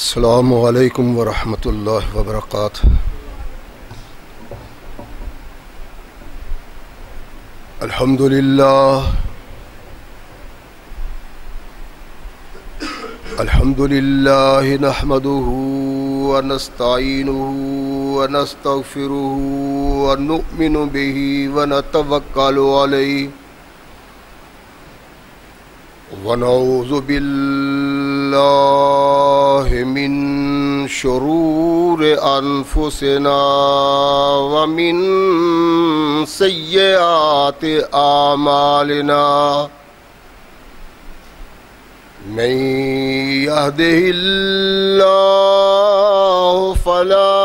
السلام علیکم ورحمۃ اللہ وبرکاتہ۔ الحمد للہ نحمده ونستعینه ونستغفره ونؤمن به ونتوکل علیہ ونعوذ باللہ من شرور انفسنا ومن سیئات اعمالنا من يهده الله فلا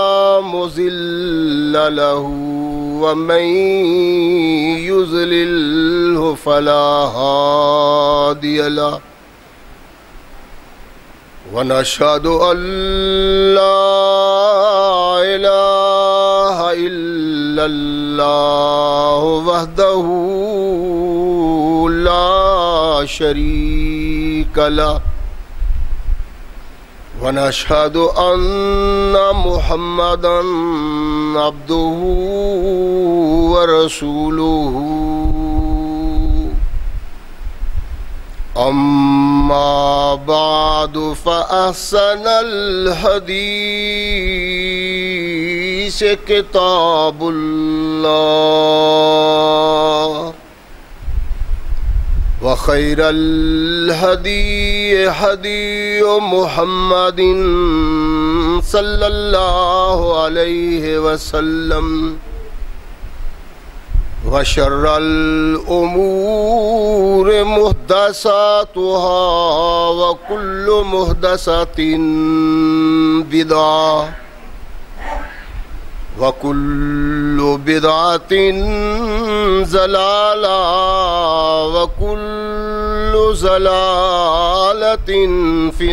مضل له ومن يضلله فلا هادي له ونشهد أن لا إله إلا الله وحده لا شريك له ونشهد أن محمدا عبده ورسوله أما بعد فأحسن الحديث كتاب الله وخير الهدي هدي محمد صلى الله عليه وسلم وشر الأمور محدثاتها وكل محدثة بدعة وكل بدعة ضلالة وكل ضلالة في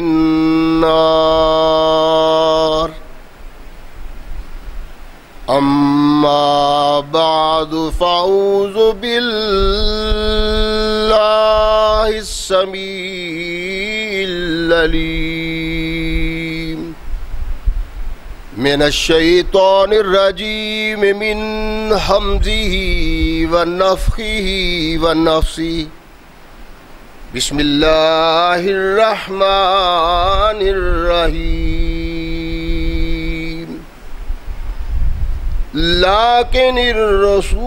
النار أما بعد فأعوذ بالله السميع العليم من الشيطان الرجيم من همزه ونفخه ونفثه بسم الله الرحمن الرحيم لكن الرسول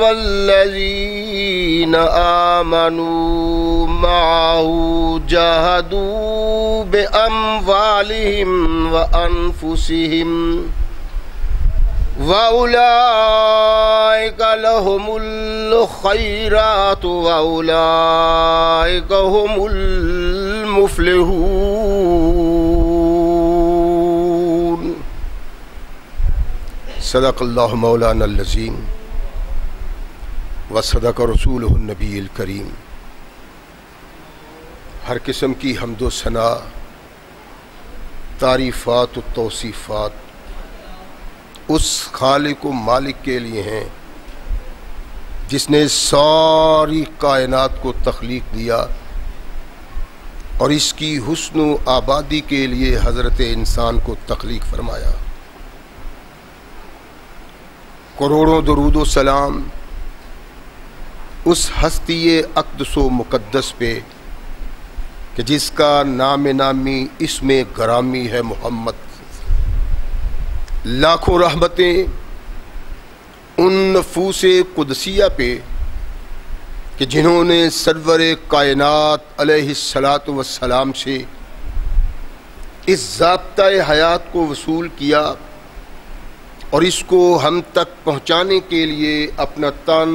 والذين آمنوا معه جاهدوا بأموالهم وأنفسهم وأولئك لهم الخيرات وأولئك هم المفلحون۔ صدق اللہ مولانا العظیم وصدق رسولہ النبی الکریم۔ ہر قسم کی حمد و ثنا، تعریفات و توصیفات اس خالق و مالک کے لیے ہیں جس نے ساری کائنات کو تخلیق دیا اور اس کی حسن و آبادی کے لیے حضرت انسان کو تخلیق فرمایا۔ کروڑوں درود و سلام اس ہستی اقدس و مقدس پہ کہ جس کا نام نامی اسم گرامی ہے محمد۔ لاکھوں رحمتیں ان نفوس قدسیہ پہ کہ جنہوں نے سرور کائنات علیہ الصلاۃ والسلام سے اس ضابطۂ حیات کو وصول کیا اور اس کو ہم تک پہنچانے کے لیے اپنا تن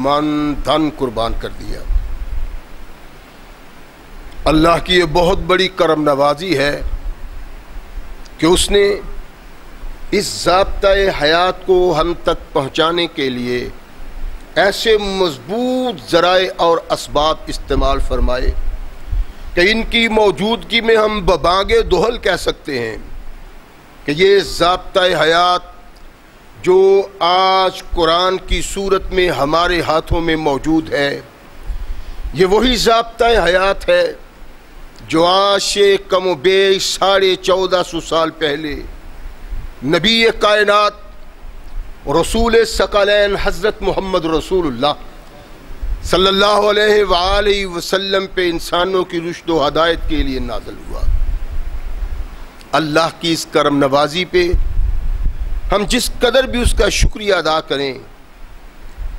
من دھن قربان کر دیا۔ اللہ کی یہ بہت بڑی کرم نوازی ہے کہ اس نے اس ضابطۂ حیات کو ہم تک پہنچانے کے لیے ایسے مضبوط ذرائع اور اسباب استعمال فرمائے کہ ان کی موجودگی میں ہم ببانگ دہل کہہ سکتے ہیں کہ یہ ضابطۂ حیات جو آج قرآن کی صورت میں ہمارے ہاتھوں میں موجود ہے، یہ وہی ضابطۂ حیات ہے جو آج سے کم و بیش 1450 سال پہلے نبی کائنات رسول ثقلین حضرت محمد رسول اللہ صلی اللہ علیہ وآلہ وسلم پہ انسانوں کی رشد و ہدایت کے لیے نازل ہوا۔ اللہ کی اس کرم نوازی پہ ہم جس قدر بھی اس کا شکریہ ادا کریں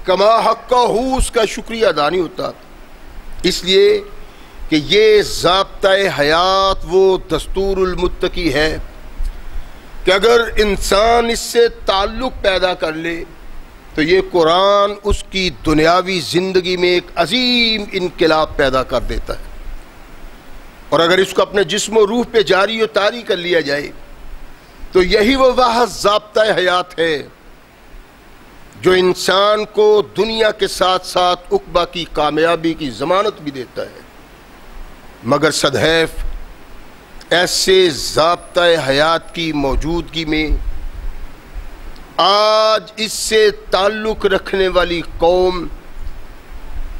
کما حق ہو اس کا شکریہ ادا نہیں ہوتا، اس لیے کہ یہ ضابطۂ حیات وہ دستور المتقی ہے کہ اگر انسان اس سے تعلق پیدا کر لے تو یہ قرآن اس کی دنیاوی زندگی میں ایک عظیم انقلاب پیدا کر دیتا ہے، اور اگر اس کو اپنے جسم و روح پہ جاری و طاری کر لیا جائے تو یہی وہ واحد ضابطۂ حیات ہے جو انسان کو دنیا کے ساتھ ساتھ عقبہ کی کامیابی کی ضمانت بھی دیتا ہے۔ مگر صدحیف ایسے ضابطۂ حیات کی موجودگی میں آج اس سے تعلق رکھنے والی قوم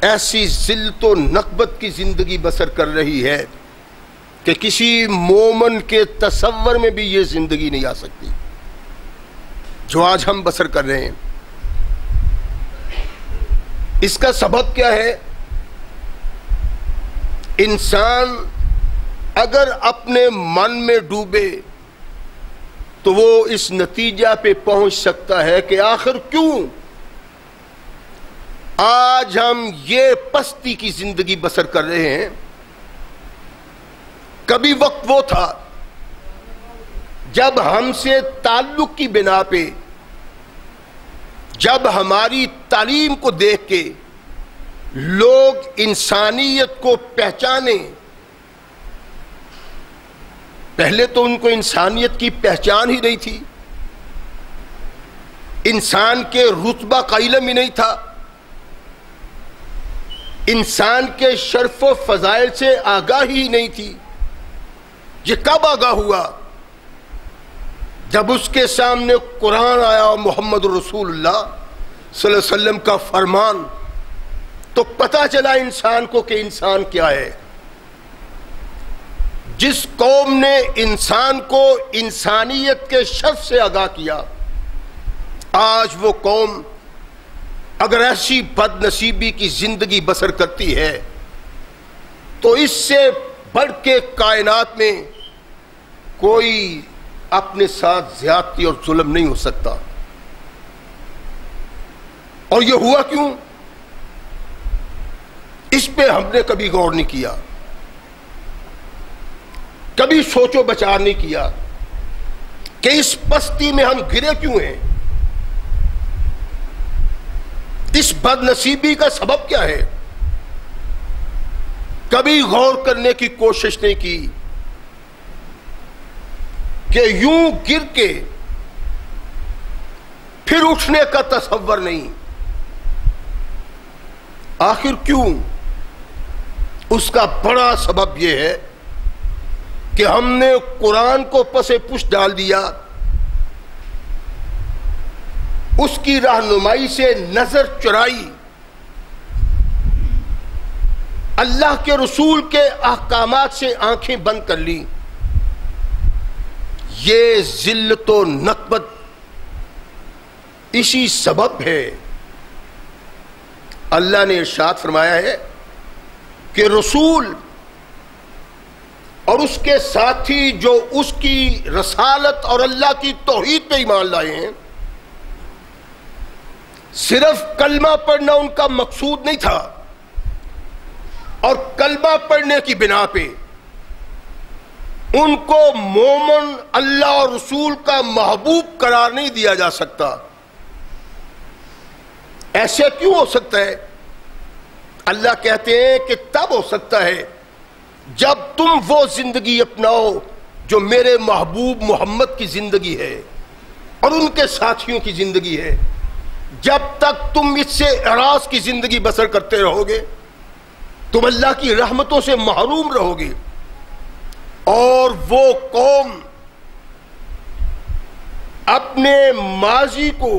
ایسی ذلت و نکبت کی زندگی بسر کر رہی ہے کہ کسی مومن کے تصور میں بھی یہ زندگی نہیں آ سکتی جو آج ہم بسر کر رہے ہیں۔ اس کا سبب کیا ہے؟ انسان اگر اپنے من میں ڈوبے تو وہ اس نتیجہ پہ پہنچ سکتا ہے کہ آخر کیوں آج ہم یہ پستی کی زندگی بسر کر رہے ہیں۔ کبھی وقت وہ تھا جب ہم سے تعلق کی بنا پہ، جب ہماری تعلیم کو دیکھ کے لوگ انسانیت کو پہچانے، پہلے تو ان کو انسانیت کی پہچان ہی نہیں تھی، انسان کے رتبہ کا علم ہی نہیں تھا، انسان کے شرف و فضائل سے آگاہی ہی نہیں تھی۔ یہ کب آگاہ ہوا؟ جب اس کے سامنے قرآن آیا، محمد رسول اللہ صلی اللہ علیہ وسلم کا فرمان، تو پتہ چلا انسان کو کہ انسان کیا ہے۔ جس قوم نے انسان کو انسانیت کے شرف سے آگاہ کیا، آج وہ قوم اگر ایسی بد نصیبی کی زندگی بسر کرتی ہے تو اس سے بڑھ کے کائنات میں کوئی اپنے ساتھ زیادتی اور ظلم نہیں ہو سکتا۔ اور یہ ہوا کیوں؟ اس پہ ہم نے کبھی غور نہیں کیا، کبھی سوچ و بچار نہیں کیا کہ اس پستی میں ہم گرے کیوں ہیں، اس بد نصیبی کا سبب کیا ہے۔ کبھی غور کرنے کی کوشش نہیں کی کہ یوں گر کے پھر اٹھنے کا تصور نہیں۔ آخر کیوں؟ اس کا بڑا سبب یہ ہے کہ ہم نے قرآن کو پسے پش ڈال دیا، اس کی رہنمائی سے نظر چرائی، اللہ کے رسول کے احکامات سے آنکھیں بند کر لی۔ یہ ذلت و نکبت اسی سبب ہے۔ اللہ نے ارشاد فرمایا ہے کہ رسول اور اس کے ساتھی جو اس کی رسالت اور اللہ کی توحید پہ ایمان لائے ہیں، صرف کلمہ پڑھنا ان کا مقصود نہیں تھا، اور کلمہ پڑھنے کی بنا پہ ان کو مومن اللہ اور رسول کا محبوب قرار نہیں دیا جا سکتا۔ ایسے کیوں ہو سکتا ہے؟ اللہ کہتے ہیں کہ تب ہو سکتا ہے جب تم وہ زندگی اپناؤ جو میرے محبوب محمد کی زندگی ہے اور ان کے ساتھیوں کی زندگی ہے۔ جب تک تم اس سے اعراض کی زندگی بسر کرتے رہو گے تم اللہ کی رحمتوں سے محروم رہو گے۔ اور وہ قوم اپنے ماضی کو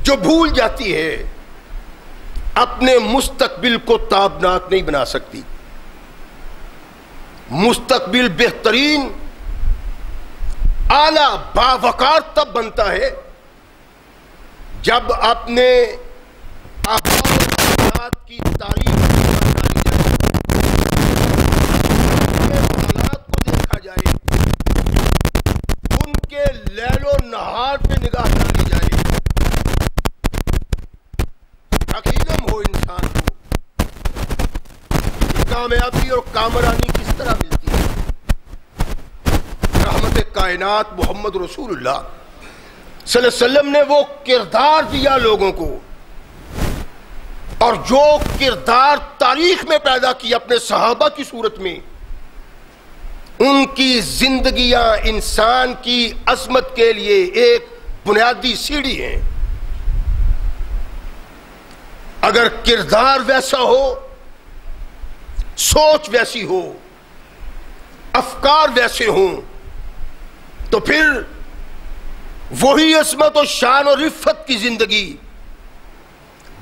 جو بھول جاتی ہے اپنے مستقبل کو تابناک نہیں بنا سکتی۔ مستقبل بہترین اعلی باوقار تب بنتا ہے جب اپنے آباء و اجداد کی تاریخ حالات کو دیکھا جائے، ان کے لیل و نہار پہ نگاہ ڈالی جائے، علم ہو انسان کو کامیابی اور کامرانی کس طرح ملتی ہے۔ رحمت کائنات محمد رسول اللہ صلی اللہ علیہ وسلم نے وہ کردار دیا لوگوں کو، اور جو کردار تاریخ میں پیدا کیا اپنے صحابہ کی صورت میں، ان کی زندگیاں انسان کی عظمت کے لیے ایک بنیادی سیڑھی ہیں۔ اگر کردار ویسا ہو، سوچ ویسی ہو، افکار ویسے ہوں، تو پھر وہی عظمت و شان و رفت کی زندگی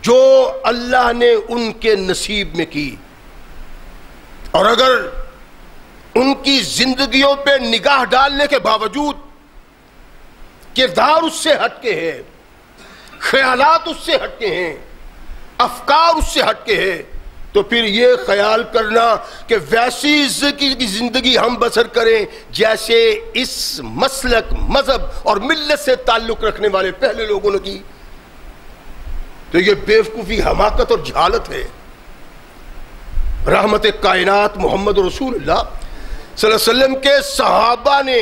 جو اللہ نے ان کے نصیب میں کی۔ اور اگر ان کی زندگیوں پہ نگاہ ڈالنے کے باوجود کردار اس سے ہٹ کے ہے، خیالات اس سے ہٹ کے ہیں، افکار اس سے ہٹ کے ہیں، تو پھر یہ خیال کرنا کہ ویسی زندگی ہم بسر کریں جیسے اس مسلک، مذہب اور ملت سے تعلق رکھنے والے پہلے لوگوں نے کی، تو یہ بیوقوفی، حماقت اور جہالت ہے۔ رحمت کائنات محمد رسول اللہ صلی اللہ علیہ وسلم کے صحابہ نے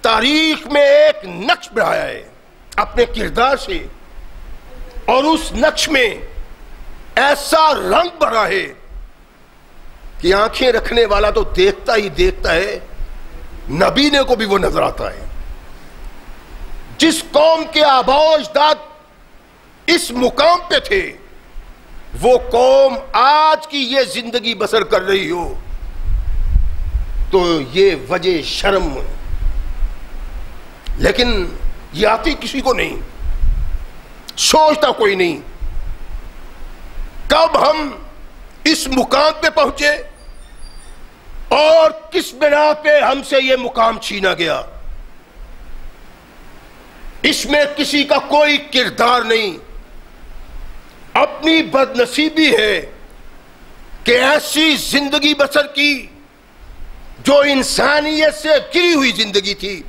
تاریخ میں ایک نقش بڑھایا ہے اپنے کردار سے، اور اس نقش میں ایسا رنگ بھرا ہے کہ آنکھیں رکھنے والا تو دیکھتا ہی دیکھتا ہے، نبینے کو بھی وہ نظر آتا ہے۔ جس قوم کے آباء و اجداد اس مقام پہ تھے، وہ قوم آج کی یہ زندگی بسر کر رہی ہو تو یہ وجہ شرم، لیکن یہ آتی کسی کو نہیں، سوچتا کوئی نہیں کب ہم اس مقام پہ پہنچے اور کس بنا پہ ہم سے یہ مقام چھینا گیا۔ اس میں کسی کا کوئی کردار نہیں، اپنی بد نصیبی ہے کہ ایسی زندگی بسر کی جو انسانیت سے گری ہوئی زندگی تھی،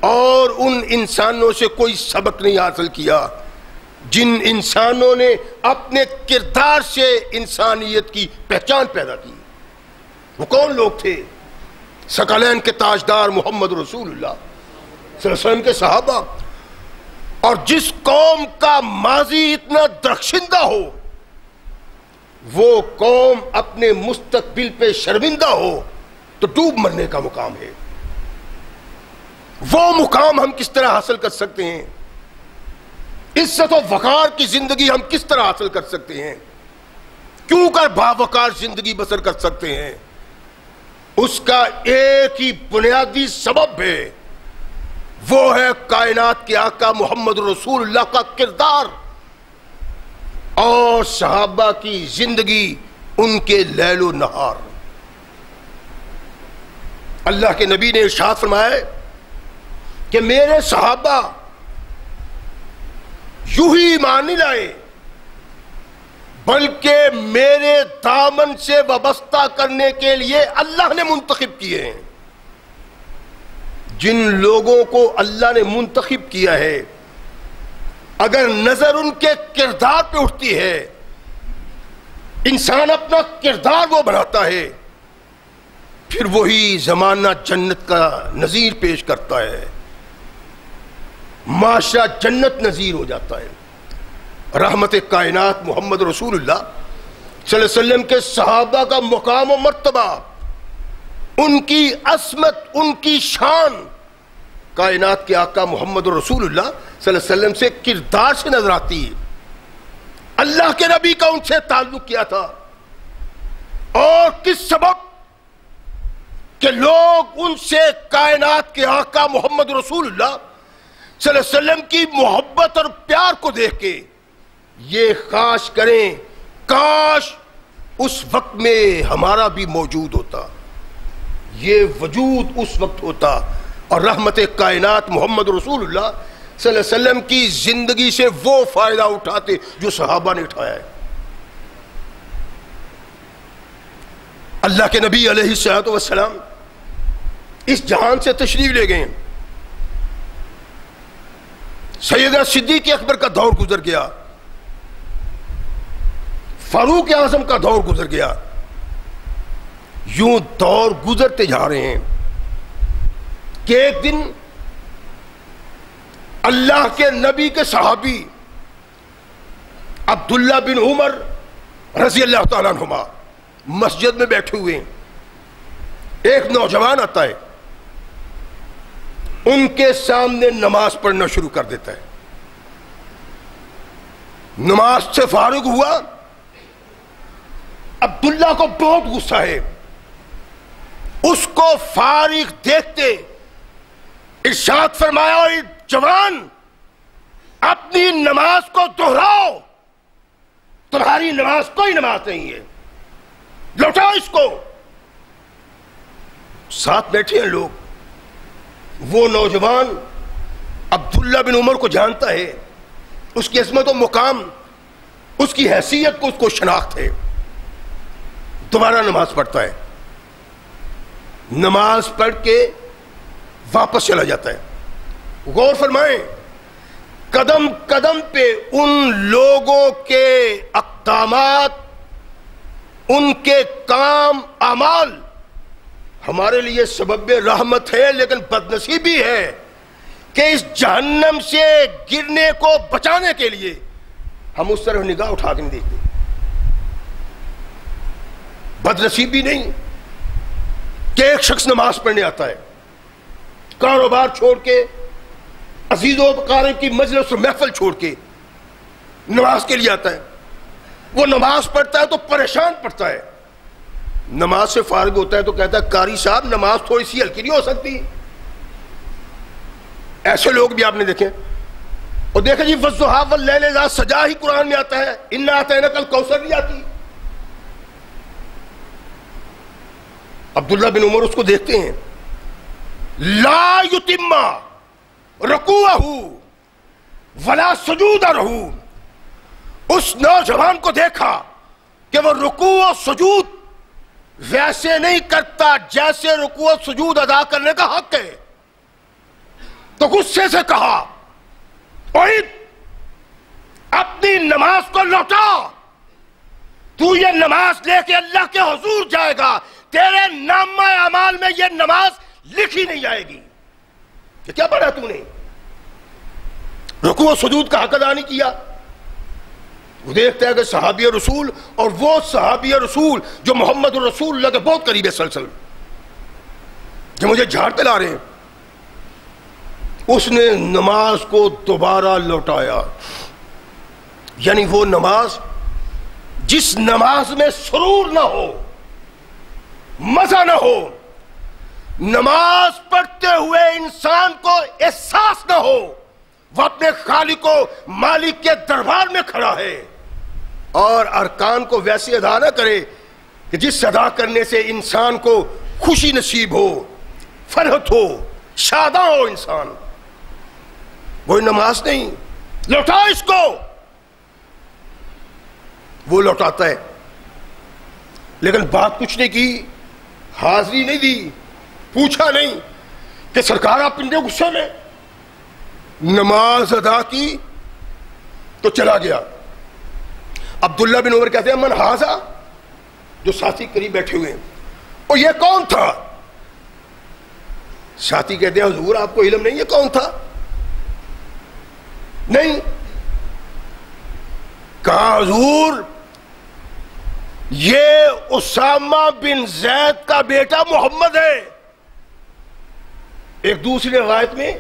اور ان انسانوں سے کوئی سبق نہیں حاصل کیا جن انسانوں نے اپنے کردار سے انسانیت کی پہچان پیدا کی۔ وہ کون لوگ تھے؟ ثقلین کے تاجدار محمد رسول اللہ صلی اللہ علیہ وسلم کے صحابہ۔ اور جس قوم کا ماضی اتنا درخشندہ ہو، وہ قوم اپنے مستقبل پہ شرمندہ ہو تو ڈوب مرنے کا مقام ہے۔ وہ مقام ہم کس طرح حاصل کر سکتے ہیں؟ عزت و وقار کی زندگی ہم کس طرح حاصل کر سکتے ہیں؟ کیوں کر باوقار زندگی بسر کر سکتے ہیں؟ اس کا ایک ہی بنیادی سبب ہے، وہ ہے کائنات کے آقا محمد رسول اللہ کا کردار اور صحابہ کی زندگی، ان کے لیل و نہار۔ اللہ کے نبی نے ارشاد فرمایا کہ میرے صحابہ یوں ہی ایمان نہیں لائے، بلکہ میرے دامن سے وابستہ کرنے کے لیے اللہ نے منتخب کیے ہیں۔ جن لوگوں کو اللہ نے منتخب کیا ہے، اگر نظر ان کے کردار پہ اٹھتی ہے، انسان اپنا کردار وہ بناتا ہے، پھر وہی زمانہ جنت کا نظیر پیش کرتا ہے، معاشرہ جنت نظیر ہو جاتا ہے۔ رحمت کائنات محمد رسول اللہ صلی اللہ علیہ وسلم کے صحابہ کا مقام و مرتبہ، ان کی عظمت، ان کی شان کائنات کے آقا محمد رسول اللہ صلی اللہ علیہ وسلم سے کردار سے نظر آتی ہے۔ اللہ کے نبی کا ان سے تعلق کیا تھا، اور کس سبب کہ لوگ ان سے کائنات کے آقا محمد رسول اللہ صلی اللہ علیہ وسلم کی محبت اور پیار کو دیکھ کے یہ خواہش کریں کاش اس وقت میں ہمارا بھی موجود ہوتا، یہ وجود اس وقت ہوتا اور رحمت کائنات محمد رسول اللہ صلی اللہ علیہ وسلم کی زندگی سے وہ فائدہ اٹھاتے جو صحابہ نے اٹھایا ہے. اللہ کے نبی علیہ الصلوۃ والسلام اس جہان سے تشریف لے گئے. سیدنا صدیق اکبر کا دور گزر گیا, فاروق اعظم کا دور گزر گیا. یوں دور گزرتے جا رہے ہیں کہ ایک دن اللہ کے نبی کے صحابی عبداللہ بن عمر رضی اللہ تعالیٰ عنہما مسجد میں بیٹھے ہوئے ہیں. ایک نوجوان آتا ہے, ان کے سامنے نماز پڑھنا شروع کر دیتا ہے. نماز سے فارغ ہوا, عبداللہ کو بہت غصہ ہے. اس کو فارغ دیکھتے ارشاد فرمایا, اور جوان اپنی نماز کو دہراؤ, تمہاری نماز کوئی نماز نہیں ہے, لوٹاؤ اس کو. ساتھ بیٹھے ہیں لوگ. وہ نوجوان عبداللہ بن عمر کو جانتا ہے, اس کی عظمت و مقام, اس کی حیثیت کو اس کو شناخت ہے. دوبارہ نماز پڑھتا ہے, نماز پڑھ کے واپس چلا جاتا ہے. غور فرمائیں, قدم قدم پہ ان لوگوں کے اقدامات, ان کے کام اعمال ہمارے لیے سبب رحمت ہے, لیکن بدنصیبی ہے کہ اس جہنم سے گرنے کو بچانے کے لیے ہم اس طرف نگاہ اٹھا کے نہیں دیکھتے. بدنصیبی نہیں کہ ایک شخص نماز پڑھنے آتا ہے, کاروبار چھوڑ کے, عزیز و اقارب کی مجلس و محفل چھوڑ کے نماز کے لیے آتا ہے. وہ نماز پڑھتا ہے تو پریشان پڑتا ہے. نماز سے فارغ ہوتا ہے تو کہتا ہے, قاری صاحب نماز تھوڑی سی ہلکی نہیں ہو سکتی؟ ایسے لوگ بھی آپ نے دیکھے. اور دیکھیں جی, والضحیٰ واللیل اذا سجا ہی قرآن میں آتا ہے, انا اعطیناک الکوثر نہیں آتی. عبداللہ بن عمر اس کو دیکھتے ہیں, لا یتم رکوعہ ولا سجودہ. اس نوجوان کو دیکھا کہ وہ رکوع و سجود ویسے نہیں کرتا جیسے رکوع و سجود ادا کرنے کا حق ہے. تو غصے سے کہا, اعید, اپنی نماز کو لوٹا, تو یہ نماز لے کے اللہ کے حضور جائے گا, تیرے نامہ اعمال میں یہ نماز لکھی نہیں جائے گی. کہ کیا پڑھا تو نے؟ رکوع و سجود کا حق ادا نہیں کیا. وہ دیکھتا ہے کہ صحابی رسول, اور وہ صحابی رسول جو محمد رسول اللہ کے بہت قریب ہے, سلسل جو مجھے جھاڑ پہ لا رہے ہیں, اس نے نماز کو دوبارہ لوٹایا. یعنی وہ نماز جس نماز میں سرور نہ ہو, مزہ نہ ہو, نماز پڑھتے ہوئے انسان کو احساس نہ ہو وہ اپنے خالق و مالک کے دربار میں کھڑا ہے, اور ارکان کو ویسے ادا نہ کرے کہ جس ادا کرنے سے انسان کو خوشی نصیب ہو, فرحت ہو, شاداں ہو انسان, وہ نماز نہیں. لوٹا اس کو. وہ لوٹاتا ہے, لیکن بات کچھ نہیں کی, حاضری نہیں دی, پوچھا نہیں کہ سرکار آپ اتنے غصے میں. نماز ادا کی تو چلا گیا. عبداللہ بن عمر کہتے ہیں, من ہاذا, جو ساتھی قریب بیٹھے ہوئے ہیں, اور یہ کون تھا؟ ساتھی کہتے ہیں, حضور آپ کو علم نہیں ہے کون تھا؟ نہیں. کہا, حضور یہ اسامہ بن زید کا بیٹا محمد ہے. ایک دوسری روایت میں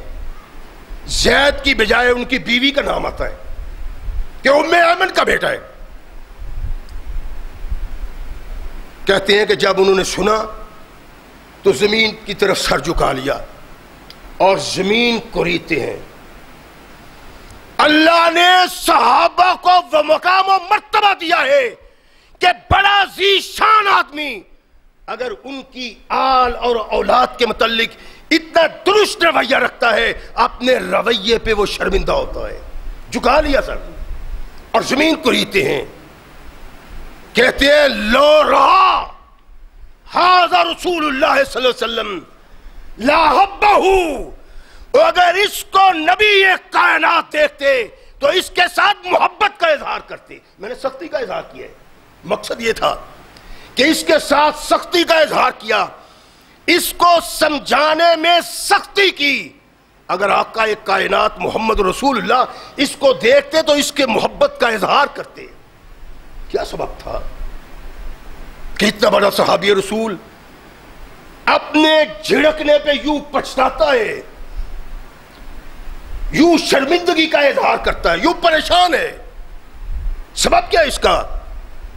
زید کی بجائے ان کی بیوی کا نام آتا ہے کہ ام ایمن کا بیٹا ہے. کہتے ہیں کہ جب انہوں نے سنا تو زمین کی طرف سر جھکا لیا اور زمین کو ریتے ہیں. اللہ نے صحابہ کو وہ مقام و مرتبہ دیا ہے کہ بڑا ذی شان آدمی اگر ان کی آل اور اولاد کے متعلق اتنا درست رویہ رکھتا ہے، اپنے رویے پہ وہ شرمندہ ہوتا ہے. جھکا لیا سر اور زمین کو ریتے ہیں، کہتے ہیں لو رہا ھذا رسول اللہ صلی اللہ علیہ وسلم لا حبہ، اگر اس کو نبی کائنات دیکھتے تو اس کے ساتھ محبت کا اظہار کرتے. میں نے سختی کا اظہار کیا ہے، مقصد یہ تھا کہ اس کے ساتھ سختی کا اظہار کیا، اس کو سمجھانے میں سختی کی. اگر آقا کائنات محمد رسول اللہ اس کو دیکھتے تو اس کے محبت کا اظہار کرتے. کیا سبب تھا کہ اتنا بڑا صحابی رسول اپنے جھڑکنے پہ یوں پچھتاتا ہے، یوں شرمندگی کا اظہار کرتا ہے، یوں پریشان ہے؟ سبب کیا اس کا؟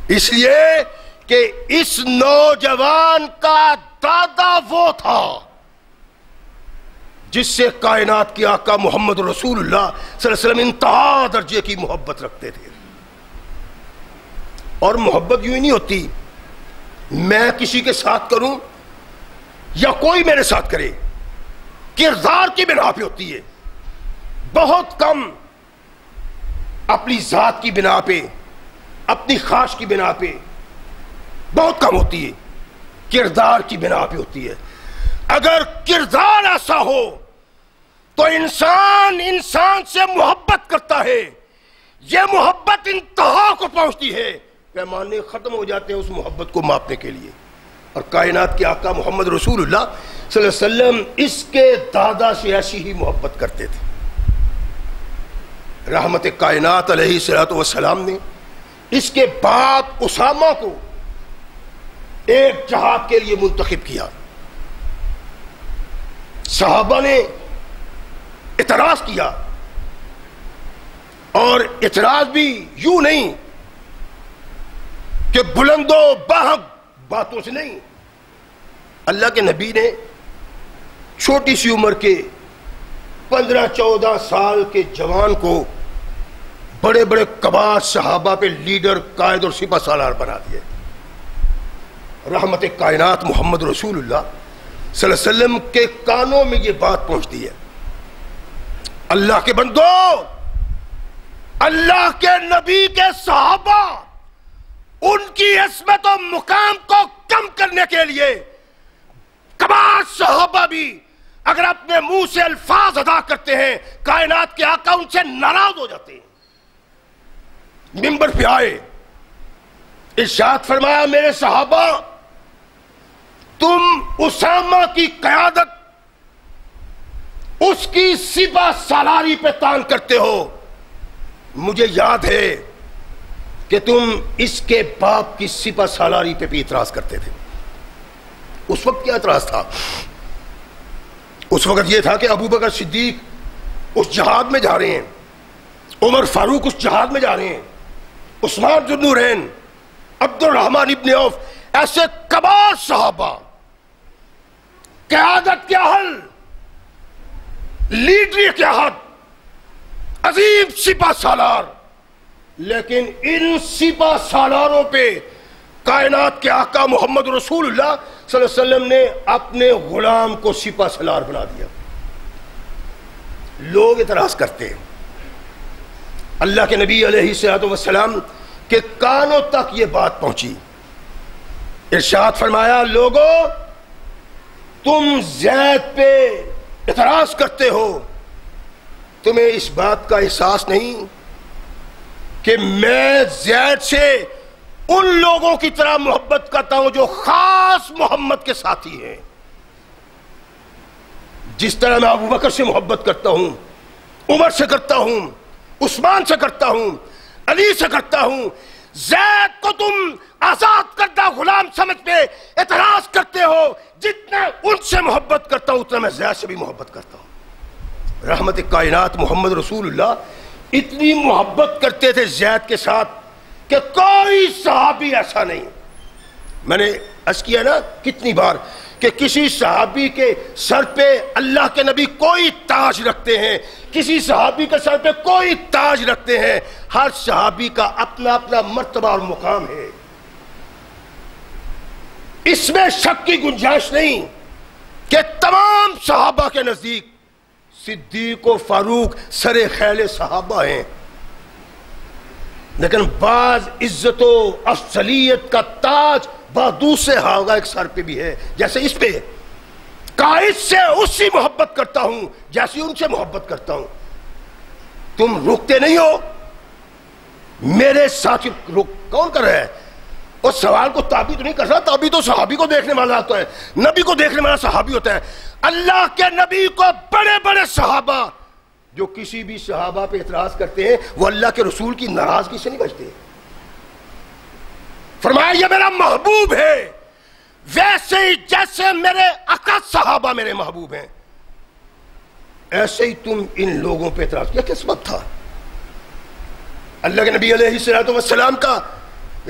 اس لیے کہ اس نوجوان کا دادا وہ تھا جس سے کائنات کے آقا محمد رسول اللہ صلی اللہ علیہ وسلم انتہا درجے کی محبت رکھتے تھے. اور محبت یوں ہی نہیں ہوتی میں کسی کے ساتھ کروں یا کوئی میرے ساتھ کرے، کردار کی بنا پہ ہوتی ہے. بہت کم اپنی ذات کی بنا پہ، اپنی خواہش کی بنا پہ بہت کم ہوتی ہے، کردار کی بنا پہ ہوتی ہے. اگر کردار ایسا ہو تو انسان سے محبت کرتا ہے، یہ محبت انتہا کو پہنچتی ہے، پیمانے ختم ہو جاتے ہیں اس محبت کو ماپنے کے لیے. اور کائنات کے آقا محمد رسول اللہ صلی اللہ علیہ وسلم اس کے دادا سے ایسی ہی محبت کرتے تھے. رحمت کائنات علیہ الصلوۃ والسلام نے اس کے باپ اسامہ کو ایک جہاد کے لیے منتخب کیا. صحابہ نے اعتراض کیا، اور اعتراض بھی یوں نہیں کہ بلند و باہم باتوں سے نہیں. اللہ کے نبی نے چھوٹی سی عمر کے 15-14 سال کے جوان کو بڑے بڑے کبار صحابہ پہ لیڈر، قائد اور سپہ سالار بنا دیا. رحمت کائنات محمد رسول اللہ صلی اللہ علیہ وسلم کے کانوں میں یہ بات پہنچتی ہے، اللہ کے بندو، اللہ کے نبی کے صحابہ ان کی عصمت و مقام کو کم کرنے کے لیے کبار صحابہ بھی اگر اپنے منہ سے الفاظ ادا کرتے ہیں، کائنات کے آقا ان سے ناراض ہو جاتے ہیں. منبر پہ آئے، ارشاد فرمایا میرے صحابہ، تم اسامہ کی قیادت اس کی سپہ سالاری پہ تان کرتے ہو. مجھے یاد ہے کہ تم اس کے باپ کی سپہ سالاری پہ بھی اعتراض کرتے تھے. اس وقت کیا اعتراض تھا؟ اس وقت یہ تھا کہ ابو بکر صدیق اس جہاد میں جا رہے ہیں، عمر فاروق اس جہاد میں جا رہے ہیں، عثمان ذو النورین، عبد الرحمن ابن عوف، ایسے کبار صحابہ، قیادت کے اہل، لیڈری کے حد، عظیم سپہ سالار. لیکن ان سپہ سالاروں پہ کائنات کے آقا محمد رسول اللہ صلی اللہ علیہ وسلم نے اپنے غلام کو سپہ سالار بنا دیا. لوگ اعتراض کرتے ہیں. اللہ کے نبی علیہ الصلوۃ والسلام کے کانوں تک یہ بات پہنچی. ارشاد فرمایا لوگو، تم زید پہ اعتراض کرتے ہو، تمہیں اس بات کا احساس نہیں کہ میں زید سے ان لوگوں کی طرح محبت کرتا ہوں جو خاص محمد کے ساتھی ہیں. جس طرح میں ابو بکر سے محبت کرتا ہوں، عمر سے کرتا ہوں، عثمان سے کرتا ہوں، علی سے کرتا ہوں، زید کو تم آزاد کردہ غلام سمجھ پہ اعتراض کرتے ہو. جتنا ان سے محبت کرتا ہوں اتنا میں زید سے بھی محبت کرتا ہوں. رحمت کائنات محمد رسول اللہ اتنی محبت کرتے تھے زید کے ساتھ کہ کوئی صحابی ایسا نہیں. میں نے عرض کیا نا کتنی بار کہ کسی صحابی کے سر پہ اللہ کے نبی کوئی تاج رکھتے ہیں، کسی صحابی کے سر پہ کوئی تاج رکھتے ہیں. ہر صحابی کا اپنا اپنا مرتبہ اور مقام ہے. اس میں شک کی گنجائش نہیں کہ تمام صحابہ کے نزدیک صدیق و فاروق سر خیل صحابہ ہیں، لیکن بعض عزت و افضلیت کا تاج بعض دوسرے حقائق سر پہ بھی ہے، جیسے اس پہ قائد سے اسی محبت کرتا ہوں جیسی ان سے محبت کرتا ہوں۔ تم روکتے نہیں ہو میرے ساتھ، کون کر رہا ہے؟ اس سوال کو تابی تو نہیں کر رہا، تابی تو صحابی کو دیکھنے والا ہوتا ہے، نبی کو دیکھنے والا صحابی ہوتا ہے۔ اللہ کے نبی کو بڑے بڑے صحابہ جو کسی بھی صحابہ پہ اعتراض کرتے ہیں وہ اللہ کے رسول کی ناراضگی سے نہیں بچتے۔ فرمایا یہ میرا محبوب ہے، ویسے ہی جیسے میرے اکثر صحابہ میرے محبوب ہیں، ایسے ہی تم ان لوگوں پہ اعتراض کیا۔ کس وقت تھا؟ اللہ کے نبی علیہ السلام کا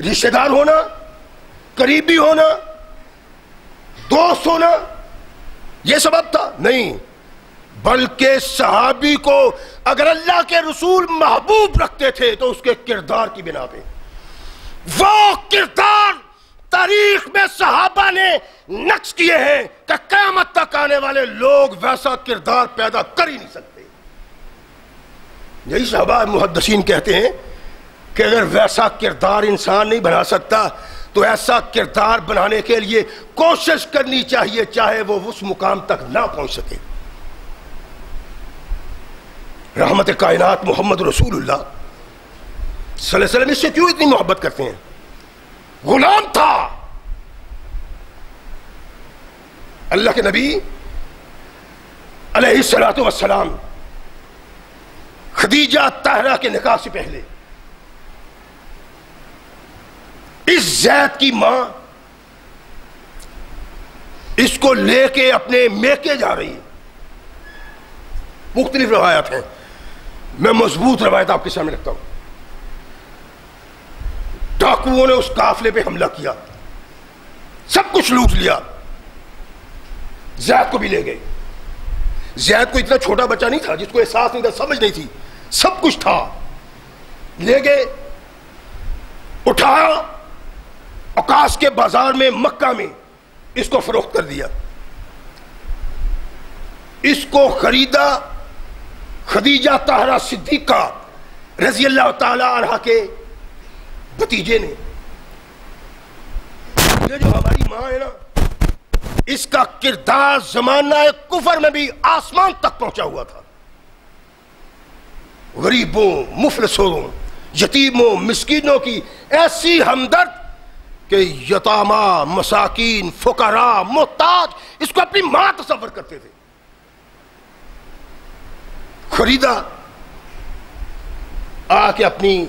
رشتہ دار ہونا، قریبی ہونا، دوست ہونا یہ سبب تھا؟ نہیں، بلکہ صحابی کو اگر اللہ کے رسول محبوب رکھتے تھے تو اس کے کردار کی بنا پہ، وہ کردار تاریخ میں صحابہ نے نقش کیے ہیں کہ قیامت تک آنے والے لوگ ویسا کردار پیدا کر ہی نہیں سکتے۔ یہی صحابہ محدثین کہتے ہیں کہ اگر ویسا کردار انسان نہیں بنا سکتا تو ایسا کردار بنانے کے لیے کوشش کرنی چاہیے، چاہے وہ اس مقام تک نہ پہنچ سکے۔ رحمت کائنات محمد رسول اللہ صلی اللہ علیہ وسلم اس سے کیوں اتنی محبت کرتے ہیں؟ غلام تھا اللہ کے نبی علیہ السلام خدیجہ طاہرہ کے نکاح سے پہلے اس زید کی ماں اس کو لے کے اپنے میکے جا رہی ہے۔ مختلف روایات ہیں، میں مضبوط روایت آپ کے سامنے رکھتا ہوں۔ ڈاکوؤں نے اس قافلے پہ حملہ کیا، سب کچھ لوٹ لیا، زید کو بھی لے گئے۔ زید کو اتنا چھوٹا بچہ نہیں تھا جس کو احساس نہیں تھا، سمجھ نہیں تھی، سب کچھ تھا، لے گئے، اٹھایا، اوقاس کے بازار میں مکہ میں اس کو فروخت کر دیا۔ اس کو خریدا خدیجہ طاہرہ صدیقہ رضی اللہ تعالی عنہا کے بھتیجے نے۔ یہ جو ہماری ماں ہے نا، اس کا کردار زمانہ کفر میں بھی آسمان تک پہنچا ہوا تھا۔ غریبوں، مفلسوں، یتیموں، مسکینوں کی ایسی ہمدرد کہ یتامہ، مساکین، فقراء، محتاج اس کو اپنی ماں تصور کرتے تھے۔ خریدا، آ کے اپنی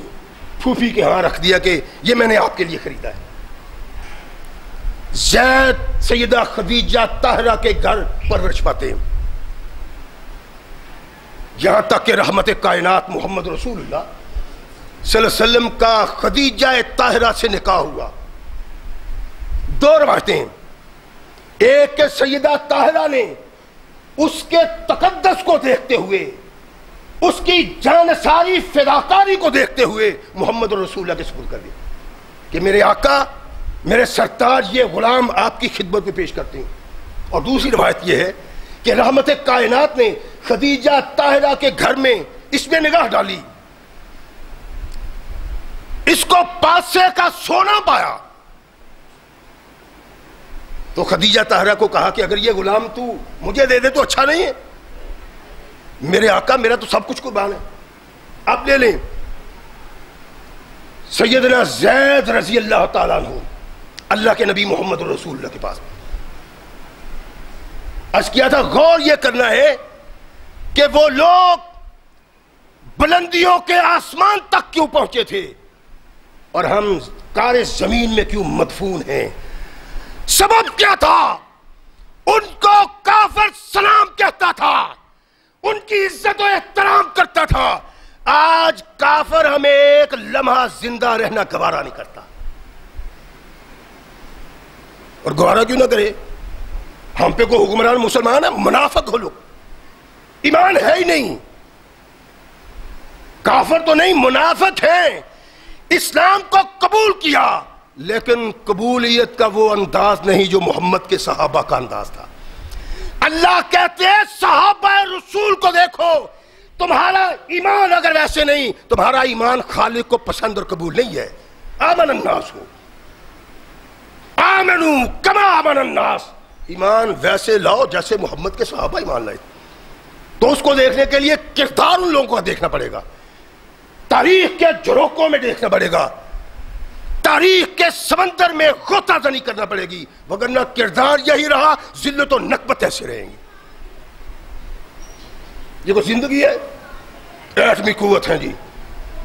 پھوپھی کے ہاں رکھ دیا کہ یہ میں نے آپ کے لیے خریدا ہے۔ زید سیدہ خدیجہ طاہرہ کے گھر پرورش پاتے ہیں، یہاں تک کہ رحمت کائنات محمد رسول اللہ صلی اللہ علیہ وسلم کا خدیجہ طاہرہ سے نکاح ہوا۔ دو روایتیں، ایک کہ سیدہ طاہرہ نے اس کے تقدس کو دیکھتے ہوئے، اس کی جانثاری فداکاری کو دیکھتے ہوئے محمد رسول اللہ کے سپرد کر دیا کہ میرے آقا، میرے سرتاج، یہ غلام آپ کی خدمت میں پیش کرتے ہیں۔ اور دوسری روایت یہ ہے کہ رحمت کائنات نے خدیجہ طاہرہ کے گھر میں اس میں نگاہ ڈالی، اس کو پاسے کا سونا پایا تو خدیجہ طاہرہ کو کہا کہ اگر یہ غلام تو مجھے دے دے تو اچھا نہیں ہے، میرے آقا میرا تو سب کچھ قربان ہے، آپ لے لیں۔ سیدنا زید رضی اللہ تعالیٰ عنہ اللہ کے نبی محمد رسول اللہ کے پاس عرض کیا تھا، غور یہ کرنا ہے کہ وہ لوگ بلندیوں کے آسمان تک کیوں پہنچے تھے اور ہم کار زمین میں کیوں مدفون ہیں؟ سبب کیا تھا؟ ان کو کافر سلام کہتا تھا، ان کی عزت و احترام کرتا تھا۔ آج کافر ہمیں ایک لمحہ زندہ رہنا گوارا نہیں کرتا، اور گوارا کیوں نہ کرے؟ ہم پہ کوئی حکمران مسلمان ہے؟ منافق ہو لوگ، ایمان ہے ہی نہیں، کافر تو نہیں، منافق ہیں، اسلام کو قبول کیا لیکن قبولیت کا وہ انداز نہیں جو محمد کے صحابہ کا انداز تھا. اللہ کہتے ہیں صحابہ رسول کو دیکھو، تمہارا ایمان اگر ویسے نہیں، تمہارا ایمان خالق کو پسند اور قبول نہیں ہے. آمن الناس ہو، آمنو کما آمن الناس، ایمان ویسے لاؤ جیسے محمد کے صحابہ ایمان لائے. تو اس کو دیکھنے کے لیے کردار ان لوگوں کو دیکھنا پڑے گا، تاریخ کے جھروکوں میں دیکھنا پڑے گا، تاریخ کے سمندر میں غوطہ زنی کرنا پڑے گی، وگرنہ کردار یہی رہا، ذلت و نکبت ایسے رہیں گی. یہ کوئی زندگی ہے؟ ایٹمی قوت ہیں جی،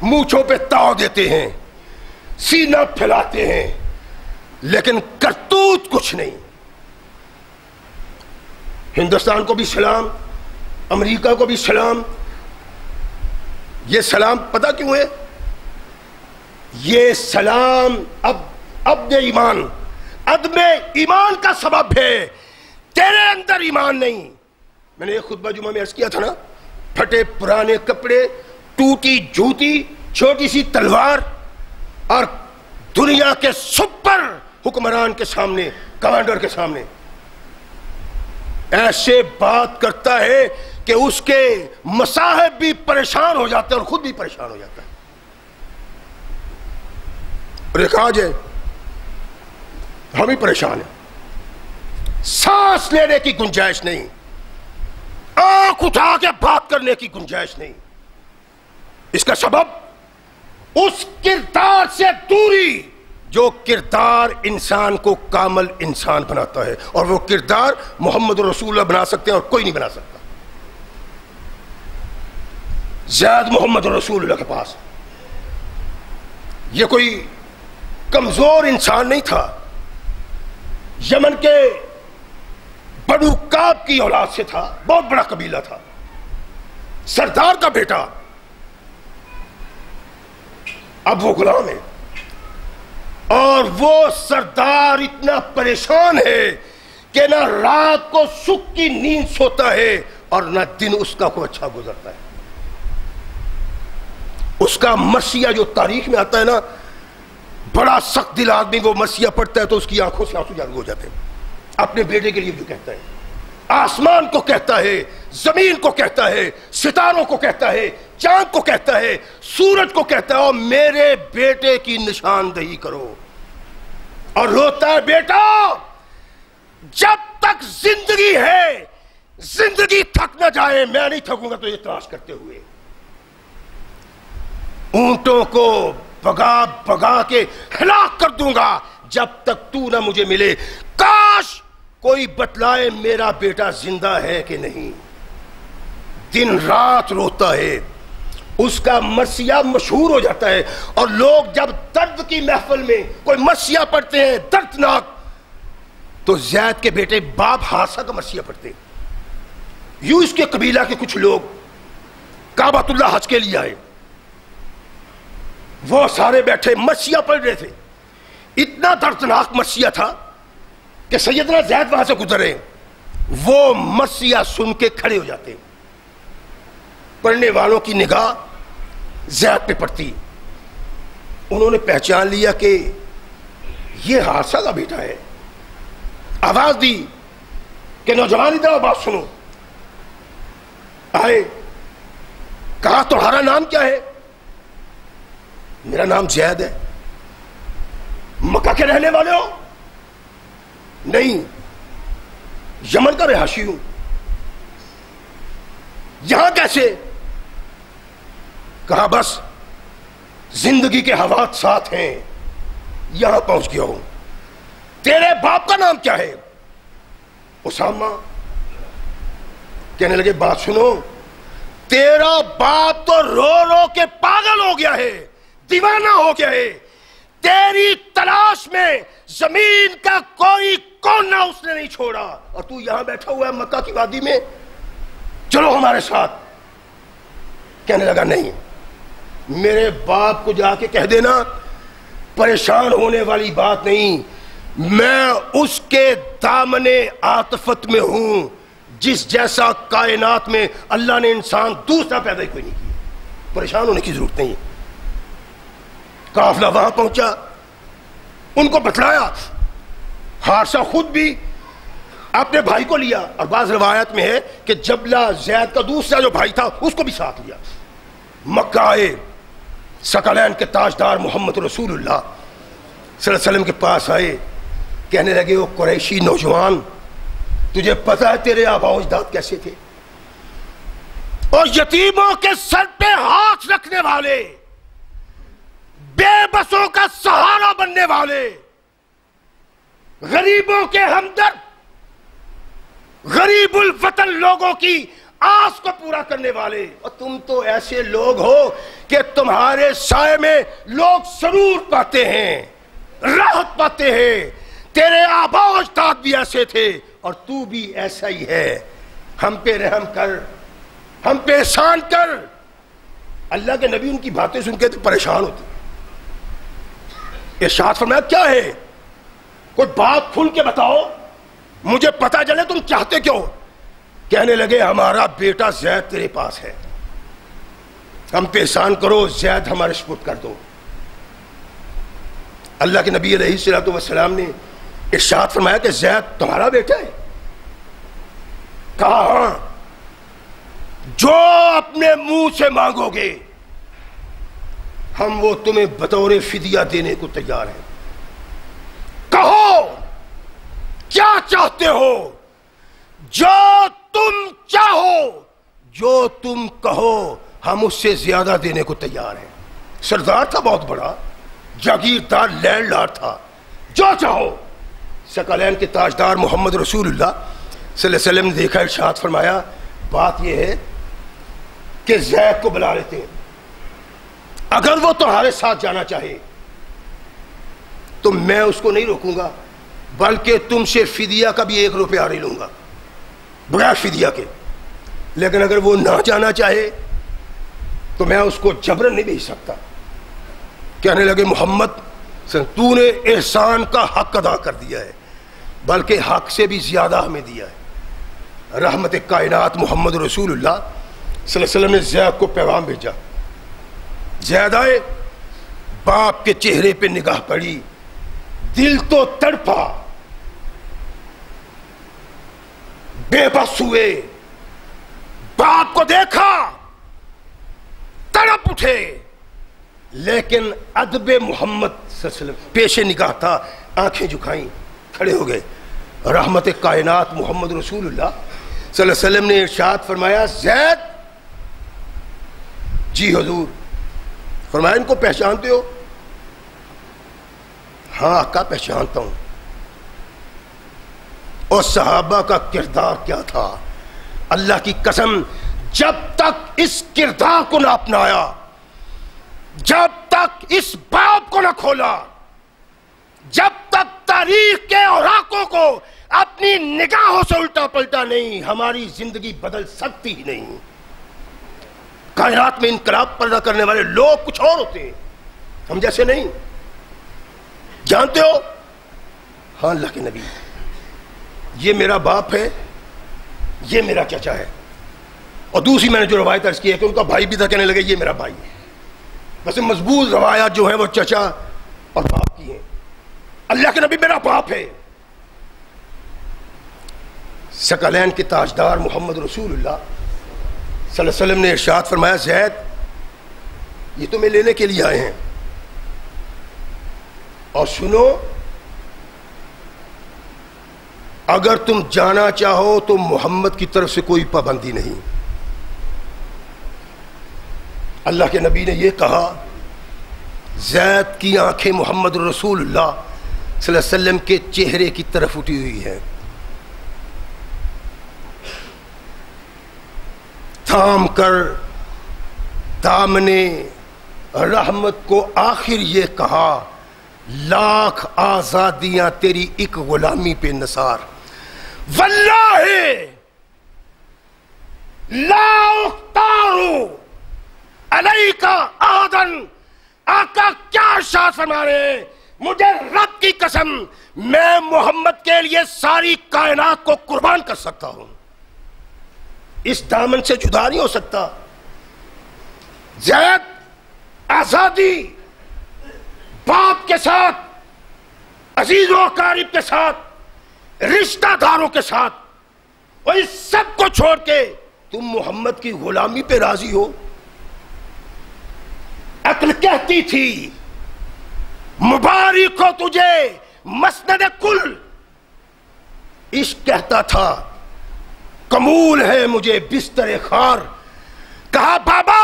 مونچھوں پہ تاؤ دیتے ہیں، سینہ پھیلاتے ہیں، لیکن کرتوت کچھ نہیں. ہندوستان کو بھی سلام، امریکہ کو بھی سلام. یہ سلام پتہ کیوں ہے؟ یہ سلام عبد ایمان، عدم ایمان کا سبب ہے. تیرے اندر ایمان نہیں. میں نے ایک خطبہ جمعہ میں عرض کیا تھا نا، پھٹے پرانے کپڑے، ٹوٹی جوتی، چھوٹی سی تلوار، اور دنیا کے سپر حکمران کے سامنے، کمانڈر کے سامنے ایسے بات کرتا ہے کہ اس کے مصاحب بھی پریشان ہو جاتے ہیں اور خود بھی پریشان ہو جاتا ہے. اور ایک آج ہے، ہم ہی پریشان ہیں، سانس لینے کی گنجائش نہیں، آنکھ اٹھا کے بات کرنے کی گنجائش نہیں. اس کا سبب اس کردار سے دوری جو کردار انسان کو کامل انسان بناتا ہے، اور وہ کردار محمد رسول اللہ بنا سکتے ہیں اور کوئی نہیں بنا سکتا. زید محمد رسول اللہ کے پاس یہ کوئی کمزور انسان نہیں تھا، یمن کے بنو کعب کی اولاد سے تھا، بہت بڑا قبیلہ تھا، سردار کا بیٹا. اب وہ غلام ہے، اور وہ سردار اتنا پریشان ہے کہ نہ رات کو سکھ کی نیند سوتا ہے اور نہ دن اس کا کوئی اچھا گزرتا ہے. اس کا مرثیہ جو تاریخ میں آتا ہے نا، بڑا سخت دل آدمی وہ مرثیہ پڑھتا ہے تو اس کی آنکھوں سے آنسو جاری ہو جاتے ہیں. اپنے بیٹے کے لیے بھی کہتا ہے، آسمان کو کہتا ہے، زمین کو کہتا ہے، ستاروں کو کہتا ہے، چاند کو کہتا ہے، سورج کو کہتا ہے، اور میرے بیٹے کی نشاندہی کرو. اور روتا ہے، بیٹا جب تک زندگی ہے، زندگی تھک نہ جائے، میں نہیں تھکوں گا تو یہ تلاش کرتے ہوئے. اونٹوں کو بگا بگا کے ہلاک کر دوں گا جب تک تو نہ مجھے ملے. کاش کوئی بتلائے میرا بیٹا زندہ ہے کہ نہیں. دن رات روتا ہے، اس کا مرثیہ مشہور ہو جاتا ہے. اور لوگ جب درد کی محفل میں کوئی مرثیہ پڑھتے ہیں دردناک، تو زید کے بیٹے باب حارثہ کا مرثیہ پڑھتے ہیں. یوں اس کے قبیلہ کے کچھ لوگ کعبۃ اللہ حج کے لیے آئے، وہ سارے بیٹھے مرثیہ پڑھ رہے تھے. اتنا دردناک مرثیہ تھا کہ سیدنا زید وہاں سے گزرے، وہ مرثیہ سن کے کھڑے ہو جاتے. پڑھنے والوں کی نگاہ زید پہ پڑتی، انہوں نے پہچان لیا کہ یہ حارثہ کا بیٹا ہے. آواز دی کہ نوجوان ادھر بات سنو. آئے، کہا تمہارا نام کیا ہے؟ میرا نام زید ہے. مکہ کے رہنے والے ہو؟ نہیں، یمن کا رہائشی ہوں. یہاں کیسے؟ کہا بس زندگی کے حوالات ساتھ ہیں، یہاں پہنچ گیا ہوں. تیرے باپ کا نام کیا ہے؟ اسامہ. کہنے لگے بات سنو، تیرا باپ تو رو رو کے پاگل ہو گیا ہے، دیوانہ ہو گیا ہے. تیری تلاش میں زمین کا کوئی کونا اس نے نہیں چھوڑا، اور تو یہاں بیٹھا ہوا ہے مکہ کی وادی میں، چلو ہمارے ساتھ. کہنے لگا نہیں، میرے باپ کو جا کے کہہ دینا، پریشان ہونے والی بات نہیں، میں اس کے دامن عاطفت میں ہوں جس جیسا کائنات میں اللہ نے انسان دوسرا پیدا ہی کوئی نہیں کیا. پریشان ہونے کی ضرورت نہیں. قافلہ وہاں پہنچا، ان کو بتلایا. حارثہ خود بھی اپنے بھائی کو لیا, اور بعض روایت میں ہے کہ جبلہ زید کا دوسرا جو بھائی تھا اس کو بھی ساتھ لیا. مکہ آئے, ثقلین کے تاجدار محمد رسول اللہ صلی اللہ علیہ وسلم کے پاس آئے, کہنے لگے وہ قریشی نوجوان, تجھے پتہ ہے تیرے آباء و اجداد کیسے تھے؟ اور یتیموں کے سر پہ ہاتھ رکھنے والے, بے بسوں کا سہارا بننے والے, غریبوں کے ہمدرد, غریب الوطن لوگوں کی آس کو پورا کرنے والے, اور تم تو ایسے لوگ ہو کہ تمہارے سائے میں لوگ سرور پاتے ہیں, راحت پاتے ہیں. تیرے آباء و اجداد بھی ایسے تھے اور تو بھی ایسا ہی ہے. ہم پہ رحم کر, ہم پہ احسان کر. اللہ کے نبی ان کی باتیں سن کے تو پریشان ہوتے. ارشاد فرمایا کیا ہے, کوئی بات کھل کے بتاؤ, مجھے پتا چلے تم چاہتے کیوں. کہنے لگے ہمارا بیٹا زید تیرے پاس ہے, ہم پہ احسان کرو, زید ہمارے سپرد کر دو. اللہ کے نبی علیہ الصلوۃ والسلام نے ارشاد فرمایا کہ زید تمہارا بیٹا ہے؟ کہا ہاں. جو اپنے منہ سے مانگو گے ہم وہ تمہیں بطور فدیہ دینے کو تیار ہیں. کہو کیا چاہتے ہو, جو تم چاہو, جو تم کہو ہم اس سے زیادہ دینے کو تیار ہیں. سردار تھا بہت بڑا, جاگیردار, لینڈ لارڈ تھا. جو چاہو. ثقلین کے تاجدار محمد رسول اللہ صلی اللہ علیہ وسلم نے دیکھا, ارشاد فرمایا بات یہ ہے کہ زید کو بلا لیتے ہیں, اگر وہ تمہارے ساتھ جانا چاہے تو میں اس کو نہیں روکوں گا, بلکہ تم سے فدیہ کا بھی 1 روپیہ نہیں لوں گا بغیر فدیہ کے. لیکن اگر وہ نہ جانا چاہے تو میں اس کو جبرن نہیں بھیج سکتا. کہنے لگے محمد تو نے احسان کا حق ادا کر دیا ہے, بلکہ حق سے بھی زیادہ ہمیں دیا ہے. رحمت کائنات محمد رسول اللہ صلی اللہ علیہ وسلم نے زید کو پیغام بھیجا. زید آئے, باپ کے چہرے پہ نگاہ پڑی, دل تو تڑپا, بے بس ہوئے, باپ کو دیکھا تڑپ اٹھے, لیکن ادب محمد صلی اللہ علیہ وسلم پیش نگاہ تھا, آنکھیں جھکائیں, کھڑے ہو گئے. رحمت کائنات محمد رسول اللہ صلی اللہ علیہ وسلم نے ارشاد فرمایا زید. جی حضور. فرمایا ان کو پہچانتے ہو؟ ہاں آقا پہچانتا ہوں. اور صحابہ کا کردار کیا تھا, اللہ کی قسم جب تک اس کردار کو نہ اپنایا, جب تک اس باب کو نہ کھولا, جب تک تاریخ کے اوراقوں کو اپنی نگاہوں سے الٹا پلٹا نہیں, ہماری زندگی بدل سکتی ہی نہیں. کائنات میں انقلاب پیدا کرنے والے لوگ کچھ اور ہوتے ہیں, ہم جیسے نہیں. جانتے ہو؟ ہاں اللہ کے نبی, یہ میرا باپ ہے, یہ میرا چچا ہے. اور دوسری میں نے جو روایت عرض کی ہے کہ ان کا بھائی بھی تھا, کہنے لگے یہ میرا بھائی ہے. ویسے مضبوط روایات جو ہیں وہ چچا اور باپ کی ہیں. اللہ کے نبی میرا باپ ہے. ثقلین کے تاجدار محمد رسول اللہ صلی اللہ علیہ وسلم نے ارشاد فرمایا زید یہ تمہیں لینے کے لیے آئے ہیں, اور سنو اگر تم جانا چاہو تو محمد کی طرف سے کوئی پابندی نہیں. اللہ کے نبی نے یہ کہا, زید کی آنکھیں محمد رسول اللہ صلی اللہ علیہ وسلم کے چہرے کی طرف اٹھی ہوئی ہیں. تھام کر دامنے رحمت کو آخر یہ کہا, لاکھ آزادیاں تیری ایک غلامی پہ نثار. واللہ لا اختارو علیکا آدن. آقا کیا ارشاد فرما رہے ہیں, مجھے رب کی قسم میں محمد کے لیے ساری کائنات کو قربان کر سکتا ہوں, اس دامن سے جدا نہیں ہو سکتا. زید آزادی, باپ کے ساتھ عزیز و اقارب کے ساتھ، رشتہ داروں کے ساتھ، اور اس سب کو چھوڑ کے تم محمد کی غلامی پہ راضی ہو؟ عقل کہتی تھی مبارک ہو تجھے مسند کل، عشق کہتا تھا قبول ہے مجھے بستر خار۔ کہا بابا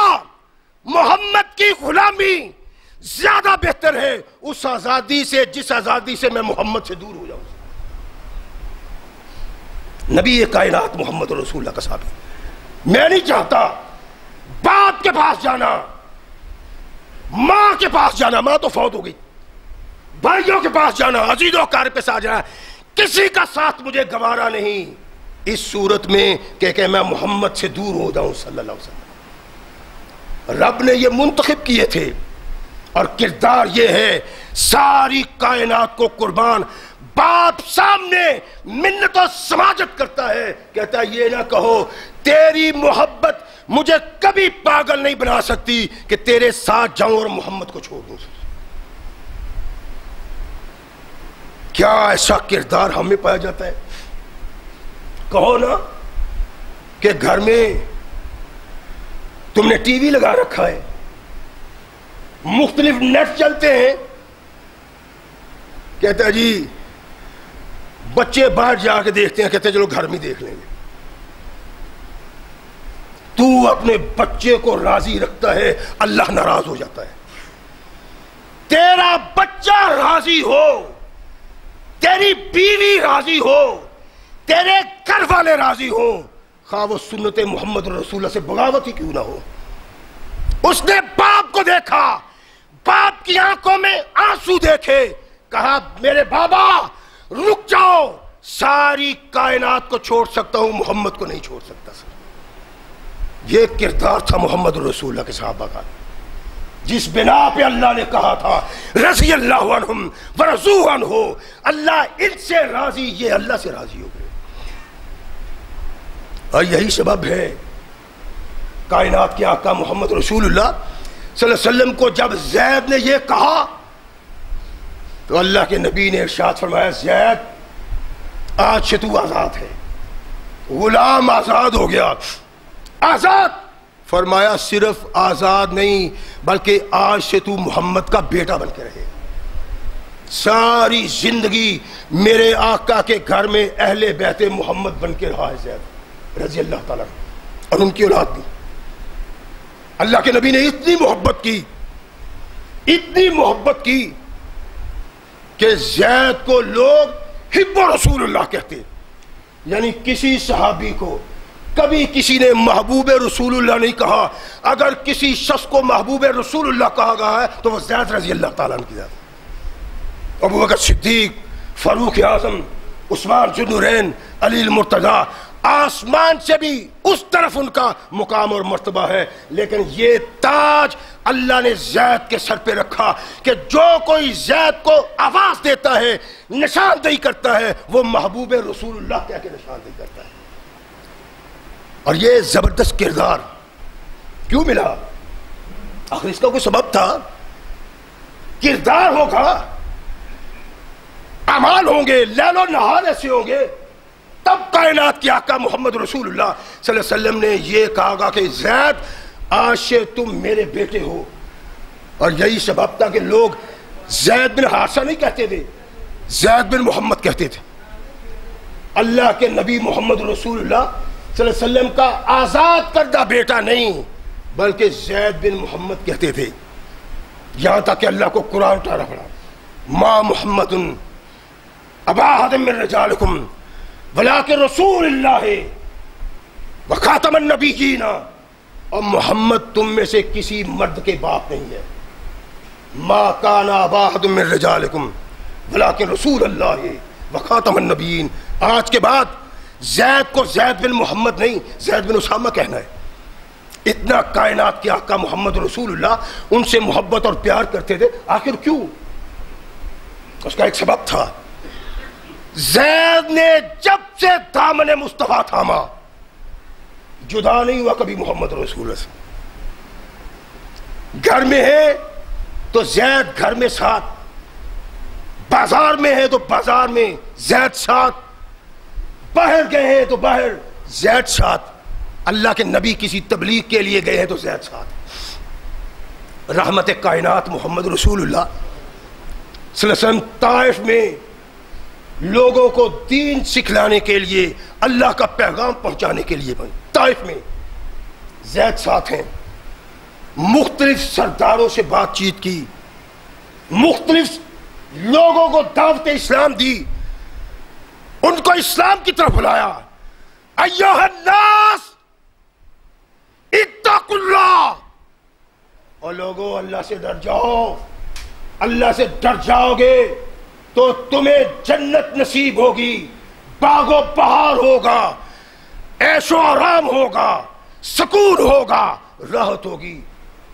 محمد کی غلامی زیادہ بہتر ہے اس آزادی سے جس آزادی سے میں محمد سے دور ہو جاؤں۔ نبی کائنات محمد رسول اللہ کا صحابی، میں نہیں چاہتا باپ کے پاس جانا، ماں کے پاس جانا، ماں تو فوت ہو گئی، بھائیوں کے پاس جانا، عزیز و اقارب کے ساتھ جانا، کسی کا ساتھ مجھے گوارا نہیں اس صورت میں کہ میں محمد سے دور ہو جاؤں صلی اللہ علیہ وسلم۔ رب نے یہ منتخب کیے تھے، اور کردار یہ ہے ساری کائنات کو قربان۔ باپ سامنے منت و سماجت کرتا ہے، کہتا ہے یہ نہ کہو تیری محبت مجھے کبھی پاگل نہیں بنا سکتی کہ تیرے ساتھ جاؤں اور محمد کو چھوڑ دوں۔ کیا ایسا کردار ہمیں پایا جاتا ہے؟ کہو نا کہ گھر میں تم نے ٹی وی لگا رکھا ہے، مختلف نیٹ چلتے ہیں، کہتا ہے جی بچے باہر جا کے دیکھتے ہیں، کہتے ہیں چلو گھر میں دیکھ لیں گے۔ تو اپنے بچے کو راضی رکھتا ہے، اللہ ناراض ہو جاتا ہے۔ تیرا بچہ راضی ہو، تیری بیوی راضی ہو، تیرے گھر والے راضی ہو، خواہ وہ سنت محمد رسول اللہ سے بغاوت ہی کیوں نہ ہو۔ اس نے باپ کو دیکھا، باپ کی آنکھوں میں آنسو دیکھے، کہا میرے بابا رک جاؤ، ساری کائنات کو چھوڑ سکتا ہوں، محمد کو نہیں چھوڑ سکتا۔ یہ کردار تھا محمد رسول اللہ کے صحابہ کا، جس بنا پہ اللہ نے کہا تھا رضی اللہ عنہم ورضوا عنہ، اللہ ان سے راضی، یہ اللہ سے راضی ہو گئے۔ اور یہی سبب ہے کائنات کے آقا محمد رسول اللہ صلی اللہ علیہ وسلم کو جب زید نے یہ کہا تو اللہ کے نبی نے ارشاد فرمایا زید آج سے تو آزاد ہے، غلام آزاد ہو گیا۔ آزاد فرمایا صرف آزاد نہیں بلکہ آج سے تو محمد کا بیٹا بن کے رہے، ساری زندگی میرے آقا کے گھر میں اہل بیت محمد بن کے رہا ہے زید رضی اللہ تعالیٰ اور ان کی اولاد بھی۔ اللہ کے نبی نے اتنی محبت کی، اتنی محبت کی کہ زید کو لوگ حب رسول اللہ کہتے، یعنی کسی صحابی کو کبھی کسی نے محبوب رسول اللہ نہیں کہا۔ اگر کسی شخص کو محبوب رسول اللہ کہا گیا ہے تو وہ زید رضی اللہ تعالیٰ عنہ کی ذات۔ ابو بکر صدیق، فاروق اعظم، عثمان ذو النورین، علی المرتضیٰ، آسمان سے بھی اس طرف ان کا مقام اور مرتبہ ہے، لیکن یہ تاج اللہ نے زید کے سر پہ رکھا کہ جو کوئی زید کو آواز دیتا ہے، نشاندہی کرتا ہے، وہ محبوب رسول اللہ کہہ کے نشاندہی کرتا ہے۔ اور یہ زبردست کردار کیوں ملا؟ آخر اس کا کوئی سبب تھا؟ کردار ہوگا، اعمال ہوں گے، لیل و نہار ایسے ہوں گے، تب کائنات کے آقا محمد رسول اللہ صلی اللہ علیہ وسلم نے یہ کہا گا کہ زید آج سے تم میرے بیٹے ہو۔ اور یہی سبب تھا کہ لوگ زید بن حارثہ نہیں کہتے تھے، زید بن محمد کہتے تھے۔ اللہ کے نبی محمد رسول اللہ صلی اللہ علیہ وسلم کا آزاد کردہ بیٹا نہیں بلکہ زید بن محمد کہتے تھے، یہاں تک کہ اللہ کو قرآن اٹھارا پڑا، ما محمد ابا احد من رجالکم ولکن رسول اللہ وخاتم النبیین، اور محمد تم میں سے کسی مرد کے باپ نہیں ہے، ما کان ابا احد من رجالکم ولکن رسول اللہ وخاتم النبیین۔ آج کے بعد زید کو زید بن محمد نہیں، زید بن اسامہ کہنا ہے۔ اتنا کائنات کے آقا محمد رسول اللہ ان سے محبت اور پیار کرتے تھے، آخر کیوں؟ اس کا ایک سبب تھا، زید نے جب سے دامن مصطفیٰ تھاما جدا نہیں ہوا کبھی محمد رسول اللہ سے۔ گھر میں ہے تو زید گھر میں ساتھ، بازار میں ہیں تو بازار میں زید ساتھ، باہر گئے ہیں تو باہر زید ساتھ، اللہ کے نبی کسی تبلیغ کے لیے گئے ہیں تو زید ساتھ. رحمت کائنات محمد رسول اللہ صلی اللہ علیہ وسلم طائف میں لوگوں کو دین سکھلانے کے لیے، اللہ کا پیغام پہنچانے کے لیے بنے. طائف میں زید ساتھ ہیں. مختلف سرداروں سے بات چیت کی، مختلف لوگوں کو دعوت اسلام دی، ان کو اسلام کی طرف بلایا. ایھا الناس اتقوا اللہ، اور لوگوں اللہ سے ڈر جاؤ. اللہ سے ڈر جاؤ گے تو تمہیں جنت نصیب ہوگی، باغ و بہار ہوگا، عیش و آرام ہوگا، سکون ہوگا، راحت ہوگی.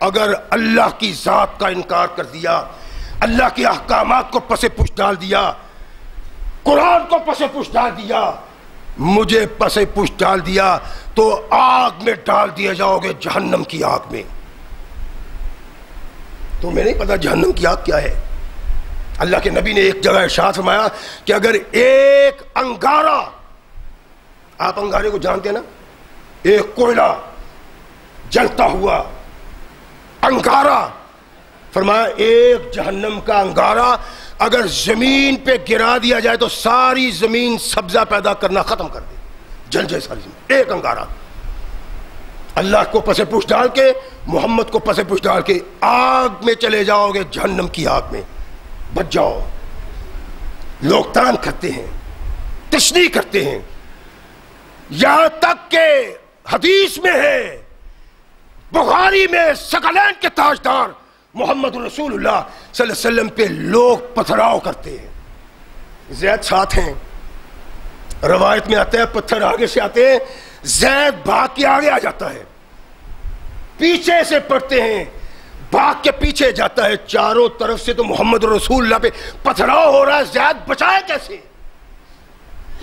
اگر اللہ کی ذات کا انکار کر دیا، اللہ کے احکامات کو پس پش ڈال دیا، قرآن کو پس پش ڈال دیا، مجھے پس پش ڈال دیا، تو آگ میں ڈال دیا جاؤ گے، جہنم کی آگ میں. تمہیں نہیں پتا جہنم کی آگ کیا ہے؟ اللہ کے نبی نے ایک جگہ ارشاد فرمایا کہ اگر ایک انگارہ، آپ انگارے کو جانتے ہیں نا، ایک کوئلہ جلتا ہوا انگارہ، فرمایا ایک جہنم کا انگارہ اگر زمین پہ گرا دیا جائے تو ساری زمین سبزہ پیدا کرنا ختم کر دے، جل جائے ساری زمین. ایک انگارہ. اللہ کو پس پوچھ ڈال کے، محمد کو پس پوچھ ڈال کے آگ میں چلے جاؤ گے، جہنم کی آگ میں. بچ جاؤ. لوگ تان کرتے ہیں، تشریح کرتے ہیں، یہاں تک کہ حدیث میں ہے، بخاری میں، ثقلین کے تاجدار محمد رسول اللہ صلی اللہ علیہ وسلم پہ لوگ پتھراؤ کرتے ہیں. زید ساتھ ہیں. روایت میں آتا ہے پتھر آگے سے آتے ہیں، زید بھاگ کے آگے آ جاتا ہے، پیچھے سے پڑتے ہیں، بھاگ کے پیچھے جاتا ہے. چاروں طرف سے تو محمد رسول اللہ پہ پتھراؤ ہو رہا ہے، زید بچائے کیسے؟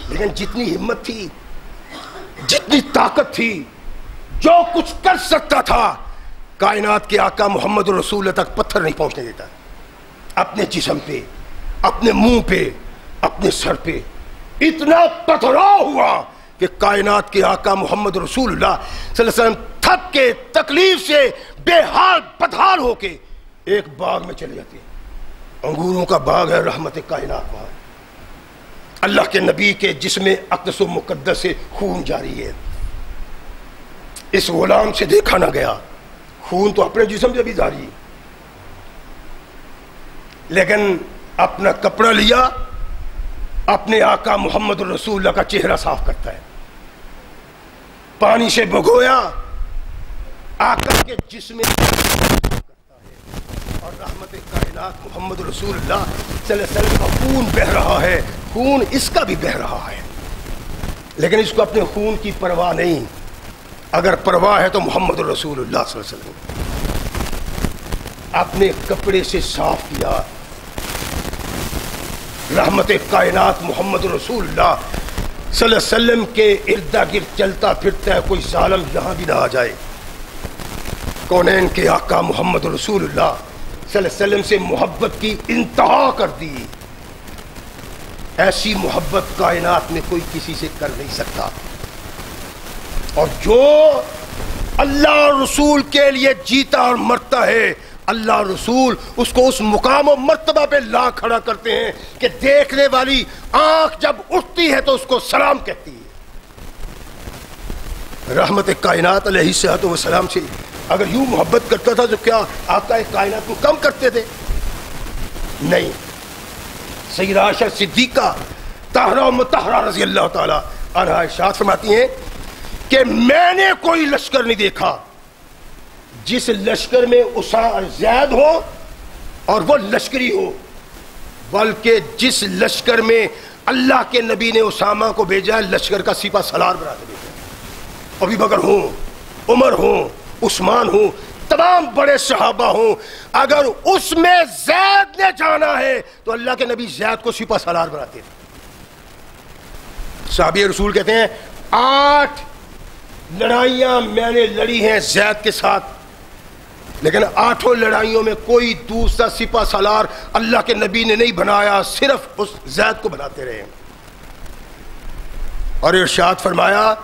لیکن جتنی ہمت تھی، جتنی طاقت تھی، جو کچھ کر سکتا تھا، کائنات کے آقا محمد رسول اللہ تک پتھر نہیں پہنچنے دیتا. اپنے جسم پہ، اپنے منہ پہ، اپنے سر پہ اتنا پتھراؤ ہوا کہ کائنات کے آقا محمد رسول اللہ صلی اللہ علیہ وسلم تھک کے، تکلیف سے بے حال بدحال ہو کے ایک باغ میں چلے جاتے ہیں. انگوروں کا باغ ہے، رحمت کائنات باغ. اللہ کے نبی کے جسم اقدس و مقدس سے خون جاری ہے. اس غلام سے دیکھا نہ گیا، خون تو اپنے جسم سے بھی جاری ہے، لیکن اپنا کپڑا لیا، اپنے آقا محمد رسول اللہ کا چہرہ صاف کرتا ہے، پانی سے بھگویا، آقا کے جسم کرتا ہے، اور رحمت کائنات محمد رسول اللہ صلی اللہ علیہ وسلم کا خون بہ رہا ہے. خون اس کا بھی بہ رہا ہے، لیکن اس کو اپنے خون کی پرواہ نہیں. اگر پرواہ ہے تو محمد رسول اللہ صلی اللہ علیہ وسلم اپنے کپڑے سے صاف کیا. رحمت کائنات محمد رسول اللہ صلی اللہ علیہ وسلم کے ارد گرد چلتا پھرتا ہے، کوئی ظالم یہاں بھی نہ آ جائے. کونین کے آقا محمد رسول اللہ صلی اللہ علیہ وسلم سے محبت کی انتہا کر دی. ایسی محبت کائنات میں کوئی کسی سے کر نہیں سکتا. اور جو اللہ اور رسول کے لیے جیتا اور مرتا ہے، اللہ اور رسول اس کو اس مقام و مرتبہ پہ لا کھڑا کرتے ہیں کہ دیکھنے والی آنکھ جب اٹھتی ہے تو اس کو سلام کہتی ہے. رحمت کائنات علیہ الصلوۃ والسلام سے اگر یوں محبت کرتا تھا تو کیا آقا کائنات کو کم کرتے تھے؟ نہیں. سیدہ عائشہ صدیقہ طاہرہ و مطہرہ رضی اللہ تعالی عنہا ارشاد فرماتی ہیں کہ میں نے کوئی لشکر نہیں دیکھا جس لشکر میں زید ہو اور وہ لشکری ہو، بلکہ جس لشکر میں اللہ کے نبی نے اسامہ کو بھیجا ہے، لشکر کا سپہ سالار بنا کے بھیجا. ابو بکر ہوں، عمر ہوں، عثمان ہوں، تمام بڑے صحابہ ہوں، اگر اس میں زید نے جانا ہے تو اللہ کے نبی زید کو سپہ سالار بناتے تھے. صحابی رسول کہتے ہیں 8 لڑائیاں میں نے لڑی ہیں زید کے ساتھ، لیکن 8 لڑائیوں میں کوئی دوسرا سپہ سالار اللہ کے نبی نے نہیں بنایا، صرف اس زید کو بناتے رہے. اور ارشاد فرمایا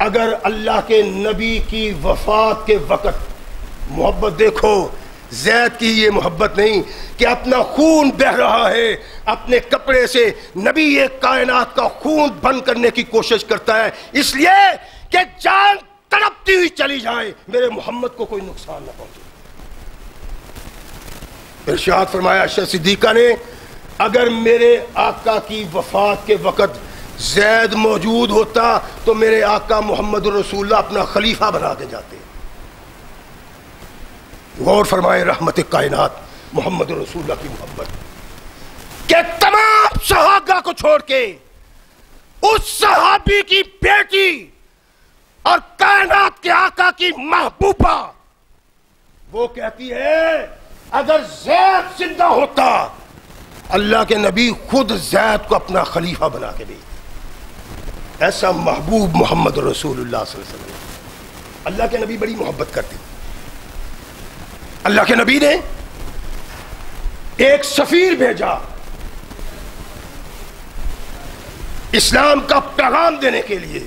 اگر اللہ کے نبی کی وفات کے وقت محبت دیکھو، زید کی یہ محبت نہیں کہ اپنا خون بہ رہا ہے اپنے کپڑے سے، نبی ایک کائنات کا خون بند کرنے کی کوشش کرتا ہے اس لیے کہ جان تڑپتی ہوئی چلی جائے، میرے محمد کو کوئی نقصان نہ پہنچے. ارشاد فرمایا عائشہ صدیقہ نے اگر میرے آقا کی وفات کے وقت زید موجود ہوتا تو میرے آقا محمد رسول اللہ اپنا خلیفہ بنا کے جاتے. غور فرمائے رحمت کائنات محمد رسول اللہ کی محبت کہ تمام صحابہ کو چھوڑ کے اس صحابی کی بیٹی اور کائنات کے آقا کی محبوبہ وہ کہتی ہے اگر زید زندہ ہوتا اللہ کے نبی خود زید کو اپنا خلیفہ بنا کے بھیجتے. ایسا محبوب محمد رسول اللہ صلی اللہ علیہ وسلم. اللہ کے نبی بڑی محبت کرتے. اللہ کے نبی نے ایک سفیر بھیجا اسلام کا پیغام دینے کے لیے،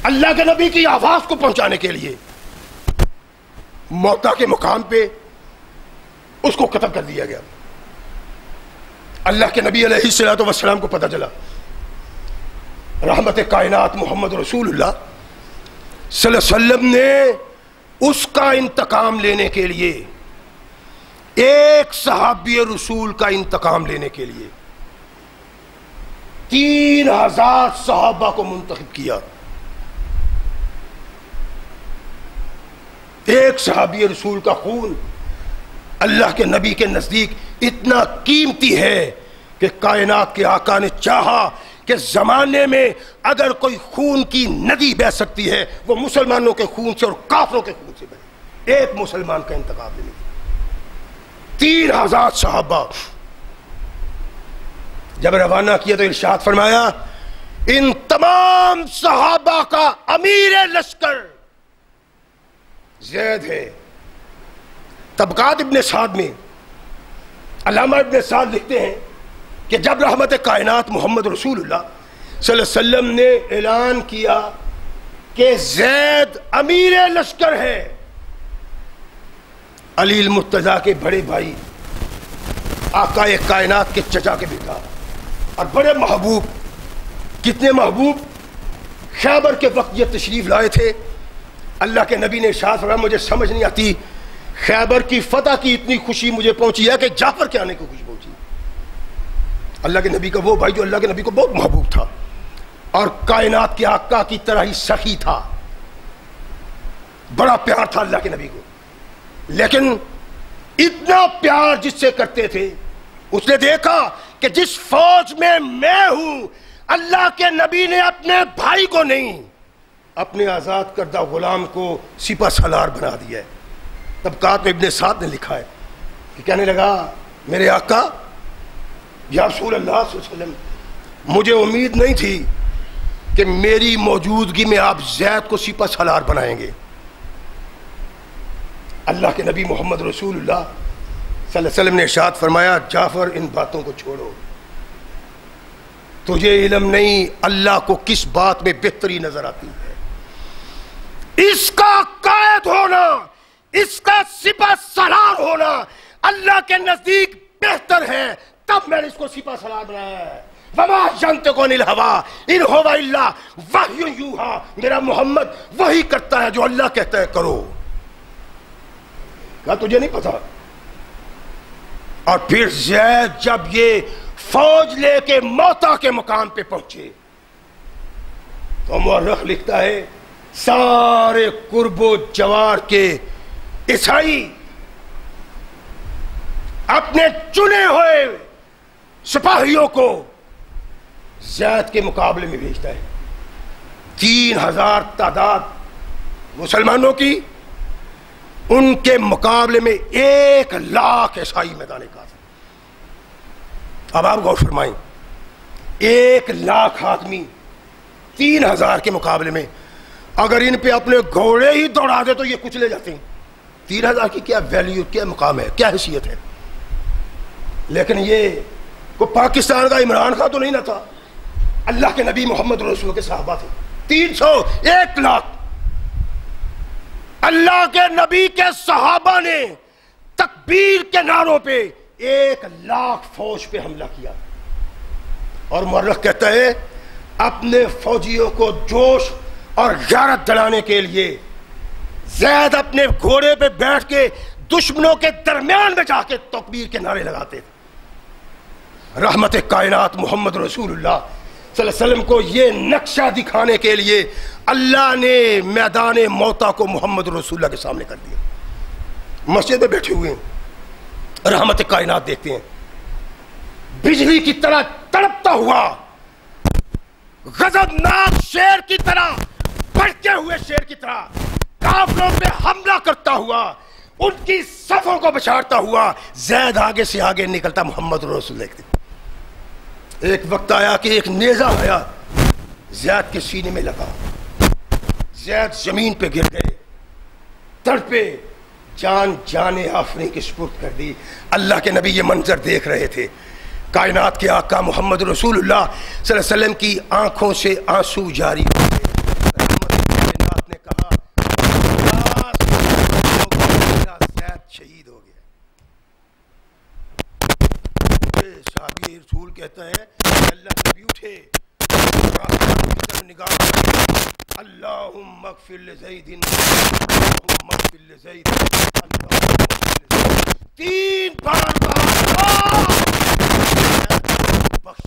اللہ کے نبی کی آواز کو پہنچانے کے لیے. موتا کے مقام پہ اس کو قتل کر دیا گیا. اللہ کے نبی علیہ الصلوۃ والسلام کو پتہ چلا. رحمت کائنات محمد رسول اللہ صلی اللہ علیہ وسلم نے اس کا انتقام لینے کے لیے، ایک صحابی رسول کا انتقام لینے کے لیے 3000 صحابہ کو منتخب کیا. ایک صحابی رسول کا خون اللہ کے نبی کے نزدیک اتنا قیمتی ہے کہ کائنات کے آقا نے چاہا کہ زمانے میں اگر کوئی خون کی ندی بہہ سکتی ہے وہ مسلمانوں کے خون سے اور کافروں کے خون سے بہے. ایک مسلمان کا انتخاب لینے 3000 صحابہ جب روانہ کیا تو ارشاد فرمایا ان تمام صحابہ کا امیر لشکر زید ہے. طبقات ابن سعد میں علامہ ابن سعد لکھتے ہیں کہ جب رحمت کائنات محمد رسول اللہ صلی اللہ علیہ وسلم نے اعلان کیا کہ زید امیر لشکر ہے، علی المرتضیٰ کے بڑے بھائی آقا کائنات کے چچا کے بیٹا اور بڑے محبوب، کتنے محبوب، خیبر کے وقت یہ تشریف لائے تھے. اللہ کے نبی نے ارشاد فرمایا مجھے سمجھ نہیں آتی خیبر کی فتح کی اتنی خوشی مجھے پہنچی ہے کہ جعفر کے آنے کو خوشی پہنچی. اللہ کے نبی کا وہ بھائی جو اللہ کے نبی کو بہت محبوب تھا اور کائنات کے آقا کی طرح ہی سخی تھا، بڑا پیار تھا اللہ کے نبی کو. لیکن اتنا پیار جس سے کرتے تھے اس نے دیکھا کہ جس فوج میں میں ہوں اللہ کے نبی نے اپنے بھائی کو نہیں اپنے آزاد کردہ غلام کو سپہ سالار بنا دیا ہے. طبقات میں ابن سعد نے لکھا ہے کہ کہنے لگا میرے آقا یا رسول اللہ صلی اللہ علیہ وسلم مجھے امید نہیں تھی کہ میری موجودگی میں آپ زید کو سپہ سالار بنائیں گے. اللہ کے نبی محمد رسول اللہ صلی اللہ علیہ وسلم نے ارشاد فرمایا جعفر ان باتوں کو چھوڑو، تجھے علم نہیں اللہ کو کس بات میں بہتری نظر آتی ہے. اس کا قائد ہونا، اس کا سپہ سالار ہونا اللہ کے نزدیک بہتر ہے، تب میں نے اس کو سپہ سالار بنایا ہے. وما ينطق عن الهوى ان هو الا وحی یوحی، میرا محمد وہی کرتا ہے جو اللہ کہتا ہے کرو. کہا تجھے نہیں پتا. اور پھر زید جب یہ فوج لے کے موتا کے مقام پہ پہنچے تو مورخ لکھتا ہے سارے قرب و جوار کے عیسائی اپنے چنے ہوئے سپاہیوں کو زید کے مقابلے میں بھیجتا ہے. 3000 تعداد مسلمانوں کی، ان کے مقابلے میں 1,00,000 عیسائی میدان کا. اب آپ غور فرمائیں 1,00,000 آدمی 3000 کے مقابلے میں. اگر ان پہ اپنے گھوڑے ہی دوڑا دے تو یہ کچلے جاتے ہیں. 3000 کی کیا ویلیو، کیا مقام ہے، کیا حیثیت ہے. لیکن یہ کوئی پاکستان کا عمران خان تو نہیں نہ تھا. اللہ کے نبی محمد رسول کے صحابہ تھے 300، 1 لاکھ. اللہ کے نبی کے صحابہ نے تکبیر کے نعروں پہ 1 لاکھ فوج پہ حملہ کیا. اور مورخ کہتا ہے اپنے فوجیوں کو جوش اور غیرت دلانے کے لیے زید اپنے گھوڑے پہ بیٹھ کے دشمنوں کے درمیان میں جا کے تکبیر کے نعرے لگاتے تھے. رحمت کائنات محمد رسول اللہ صلی اللہ علیہ وسلم کو یہ نقشہ دکھانے کے لیے اللہ نے میدان موتا کو محمد رسول اللہ کے سامنے کر دیا. مسجد میں بیٹھے ہوئے ہیں، رحمت کائنات دیکھتے ہیں، بجلی کی طرح تڑپتا ہوا، غضبناک شیر کی طرح، بڑھتے ہوئے شیر کی طرح کافروں پہ حملہ کرتا ہوا، ان کی صفوں کو بچھاڑتا ہوا زید آگے سے آگے نکلتا. محمد رسول اللہ. ایک وقت آیا کہ ایک نیزہ آیا زید کے سینے میں لگا، زید زمین پہ گر گئے، تڑپے، جان آفرین کی سپرد کر دی. اللہ کے نبی یہ منظر دیکھ رہے تھے. کائنات کے آقا محمد رسول اللہ صلی اللہ علیہ وسلم کی آنکھوں سے آنسو جاری ہوئے. کائنات نے کہا زید شہید ہو گیا. صحابی رسول کہتا ہے کہ اللہ کے نبی اٹھے، نگاہ اللہم اغفر لزید، اللہم اغفر لزید، تین بار بخش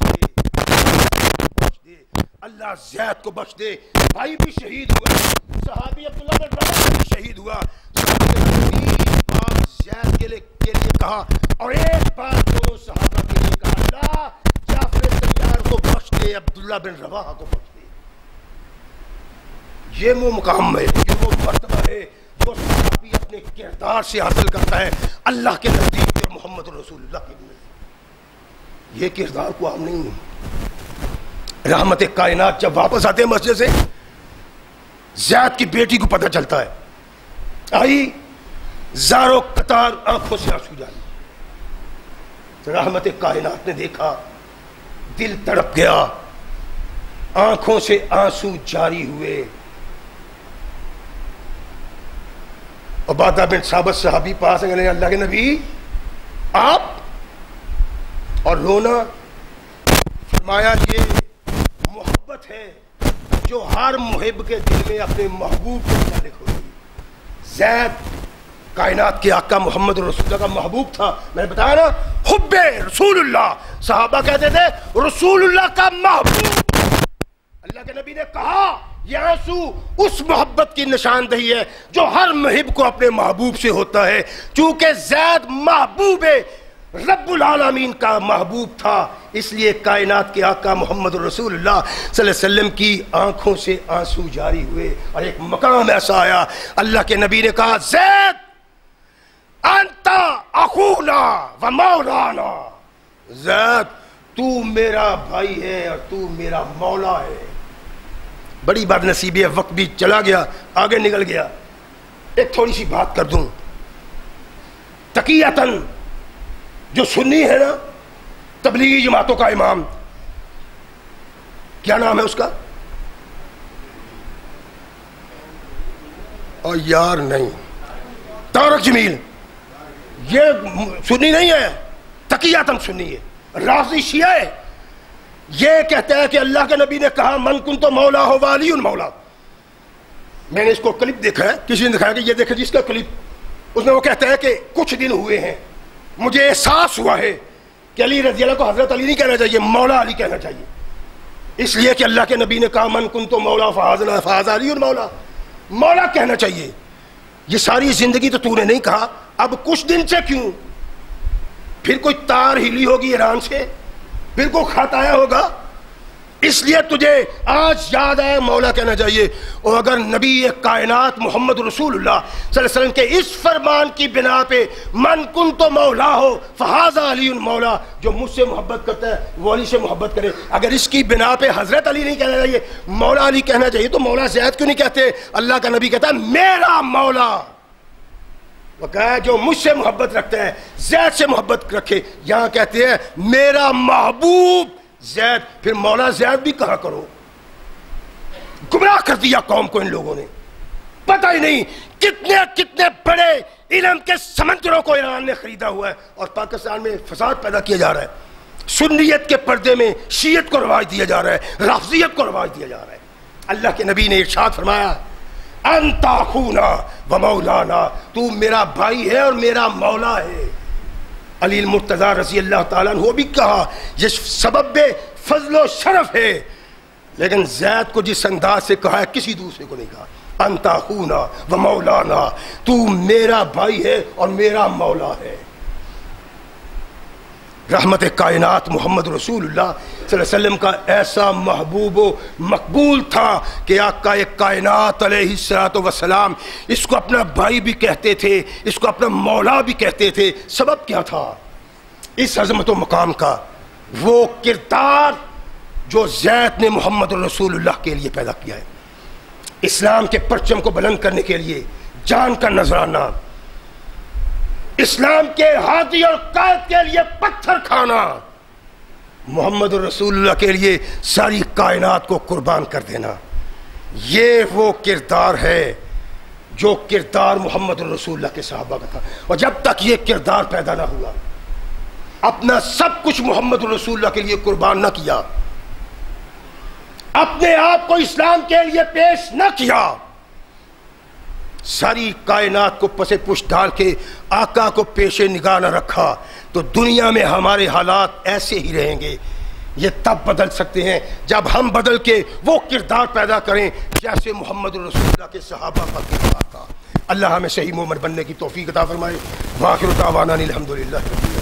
دے، اللہ زید کو بخش دے. بھائی بھی شہید ہوا، صحابی عبداللہ بن رواحہ بھی شہید ہوا. زید کے لیے کہا اور ایک بار دونوں صحابہ کے لیے کہا اللہ جعفر طیار کو بخش دے، عبداللہ بن رواحہ کو بخش دے. یہ وہ مقام ہے، یہ وہ مرتبہ ہے جو صحابی اپنے کردار سے حاصل کرتا ہے اللہ کے نزدیک اور محمد رسول اللہ کے نزدیک. یہ کردار کو عام نہیں ہے. رحمت کائنات جب واپس آتے ہیں مسجد سے، زید کی بیٹی کو پتہ چلتا ہے، آئی زاروں قطار آنکھوں سے آنسو جاری. رحمت کائنات نے دیکھا، دل تڑپ گیا، آنکھوں سے آنسو جاری ہوئے. عبادہ بن ثابت صحابی پاس گئے، اللہ کے نبی آپ، اور رونا. فرمایا یہ محبت ہے جو ہر محب کے دل میں اپنے محبوب کے متعلق ہوتی. زید کائنات کے آقا محمد رسول اللہ کا محبوب تھا. میں نے بتایا نا، حب رسول اللہ، صحابہ کہتے تھے رسول اللہ کا محبوب. اللہ کے نبی نے کہا یہ آنسو اس محبت کی نشاندہی ہے جو ہر محب کو اپنے محبوب سے ہوتا ہے. چونکہ زید محبوب رب العالمین کا محبوب تھا، اس لیے کائنات کے آقا محمد رسول اللہ صلی اللہ علیہ وسلم کی آنکھوں سے آنسو جاری ہوئے. اور ایک مقام ایسا آیا، اللہ کے نبی نے کہا زید انت اخونا و مولانا، زید تو میرا بھائی ہے اور تو میرا مولا ہے. بڑی بد نصیبی ہے، وقت بھی چلا گیا، آگے نکل گیا. ایک تھوڑی سی بات کر دوں. تقیتاً جو سنی ہے نا تبلیغی جماعتوں کا امام، کیا نام ہے اس کا؟ اور یار نہیں، طارق جمیل. یہ سنی نہیں ہے، تقیتاً سنی ہے، رافضی شیعہ ہے. یہ کہتا ہے کہ اللہ کے نبی نے کہا من کنت مولا ہو والی مولا. میں نے اس کو کلپ دیکھا ہے، کسی نے دکھایا کہ یہ دیکھا جس کا کلپ، اس میں وہ کہتا ہے کہ کچھ دن ہوئے ہیں مجھے احساس ہوا ہے کہ علی رضی اللہ کو حضرت علی نہیں کہنا چاہیے، مولا علی کہنا چاہیے، اس لیے کہ اللہ کے نبی نے کہا من کنت مولا فہذا علی مولا، مولا کہنا چاہیے. یہ ساری زندگی تو نے نہیں کہا، اب کچھ دن سے کیوں؟ پھر کوئی تار ہلی ہوگی ایران سے، پھر کوئی خط آیا ہوگا. اس لیے تجھے آج یاد ہے مولا کہنا چاہیے. اور اگر نبی کائنات محمد رسول اللہ صلی اللہ علیہ وسلم کے اس فرمان کی بنا پہ من کن تو مولا ہو فہذا علی مولا، جو مجھ سے محبت کرتا ہے وہ علی سے محبت کرے، اگر اس کی بنا پہ حضرت علی نہیں کہنا چاہیے، مولا علی کہنا چاہیے، تو مولا زید کیوں نہیں کہتے؟ اللہ کا نبی کہتا ہے میرا مولا. وہ کہا جو مجھ سے محبت رکھتا ہے زید سے محبت رکھے. یہاں کہتے ہیں میرا محبوب زید، پھر مولا زید بھی کہا کرو. گمراہ کر دیا قوم کو ان لوگوں نے. پتہ ہی نہیں کتنے بڑے علم کے سمندروں کو ایران نے خریدا ہوا ہے اور پاکستان میں فساد پیدا کیا جا رہا ہے. سنیت کے پردے میں شیعت کو رواج دیا جا رہا ہے، رافضیت کو رواج دیا جا رہا ہے. اللہ کے نبی نے ارشاد فرمایا انت اخونا و مولانا، تو میرا بھائی ہے اور میرا مولا ہے. علی المرتضیٰ رضی اللہ تعالیٰ عنہ بھی کہا یہ سبب فضل و شرف ہے، لیکن زید کو جس انداز سے کہا ہے کسی دوسرے کو نہیں کہا. انت اخونا و مولانا، تو میرا بھائی ہے اور میرا مولا ہے. رحمت کائنات محمد رسول اللہ صلی اللہ علیہ وسلم کا ایسا محبوب و مقبول تھا کہ آقا کائنات علیہ الصلوۃ والسلام اس کو اپنا بھائی بھی کہتے تھے، اس کو اپنا مولا بھی کہتے تھے. سبب کیا تھا اس عظمت و مقام کا؟ وہ کردار جو زید نے محمد رسول اللہ کے لیے پیدا کیا ہے. اسلام کے پرچم کو بلند کرنے کے لیے جان کا نذرانہ، اسلام کے ہادی اور قائد کے لیے پتھر کھانا، محمد رسول اللہ کے لیے ساری کائنات کو قربان کر دینا، یہ وہ کردار ہے جو کردار محمد رسول اللہ کے صحابہ کا تھا. اور جب تک یہ کردار پیدا نہ ہوا، اپنا سب کچھ محمد رسول اللہ کے لیے قربان نہ کیا، اپنے آپ کو اسلام کے لیے پیش نہ کیا، ساری کائنات کو پس پش ڈال کے آقا کو پیش نگاہ نہ رکھا، تو دنیا میں ہمارے حالات ایسے ہی رہیں گے. یہ تب بدل سکتے ہیں جب ہم بدل کے وہ کردار پیدا کریں جیسے محمد رسول اللہ کے صحابہ کا کردار تھا. اللہ ہمیں صحیح مومن بننے کی توفیق عطا فرمائے. وآخر دعوانا الحمدللہ.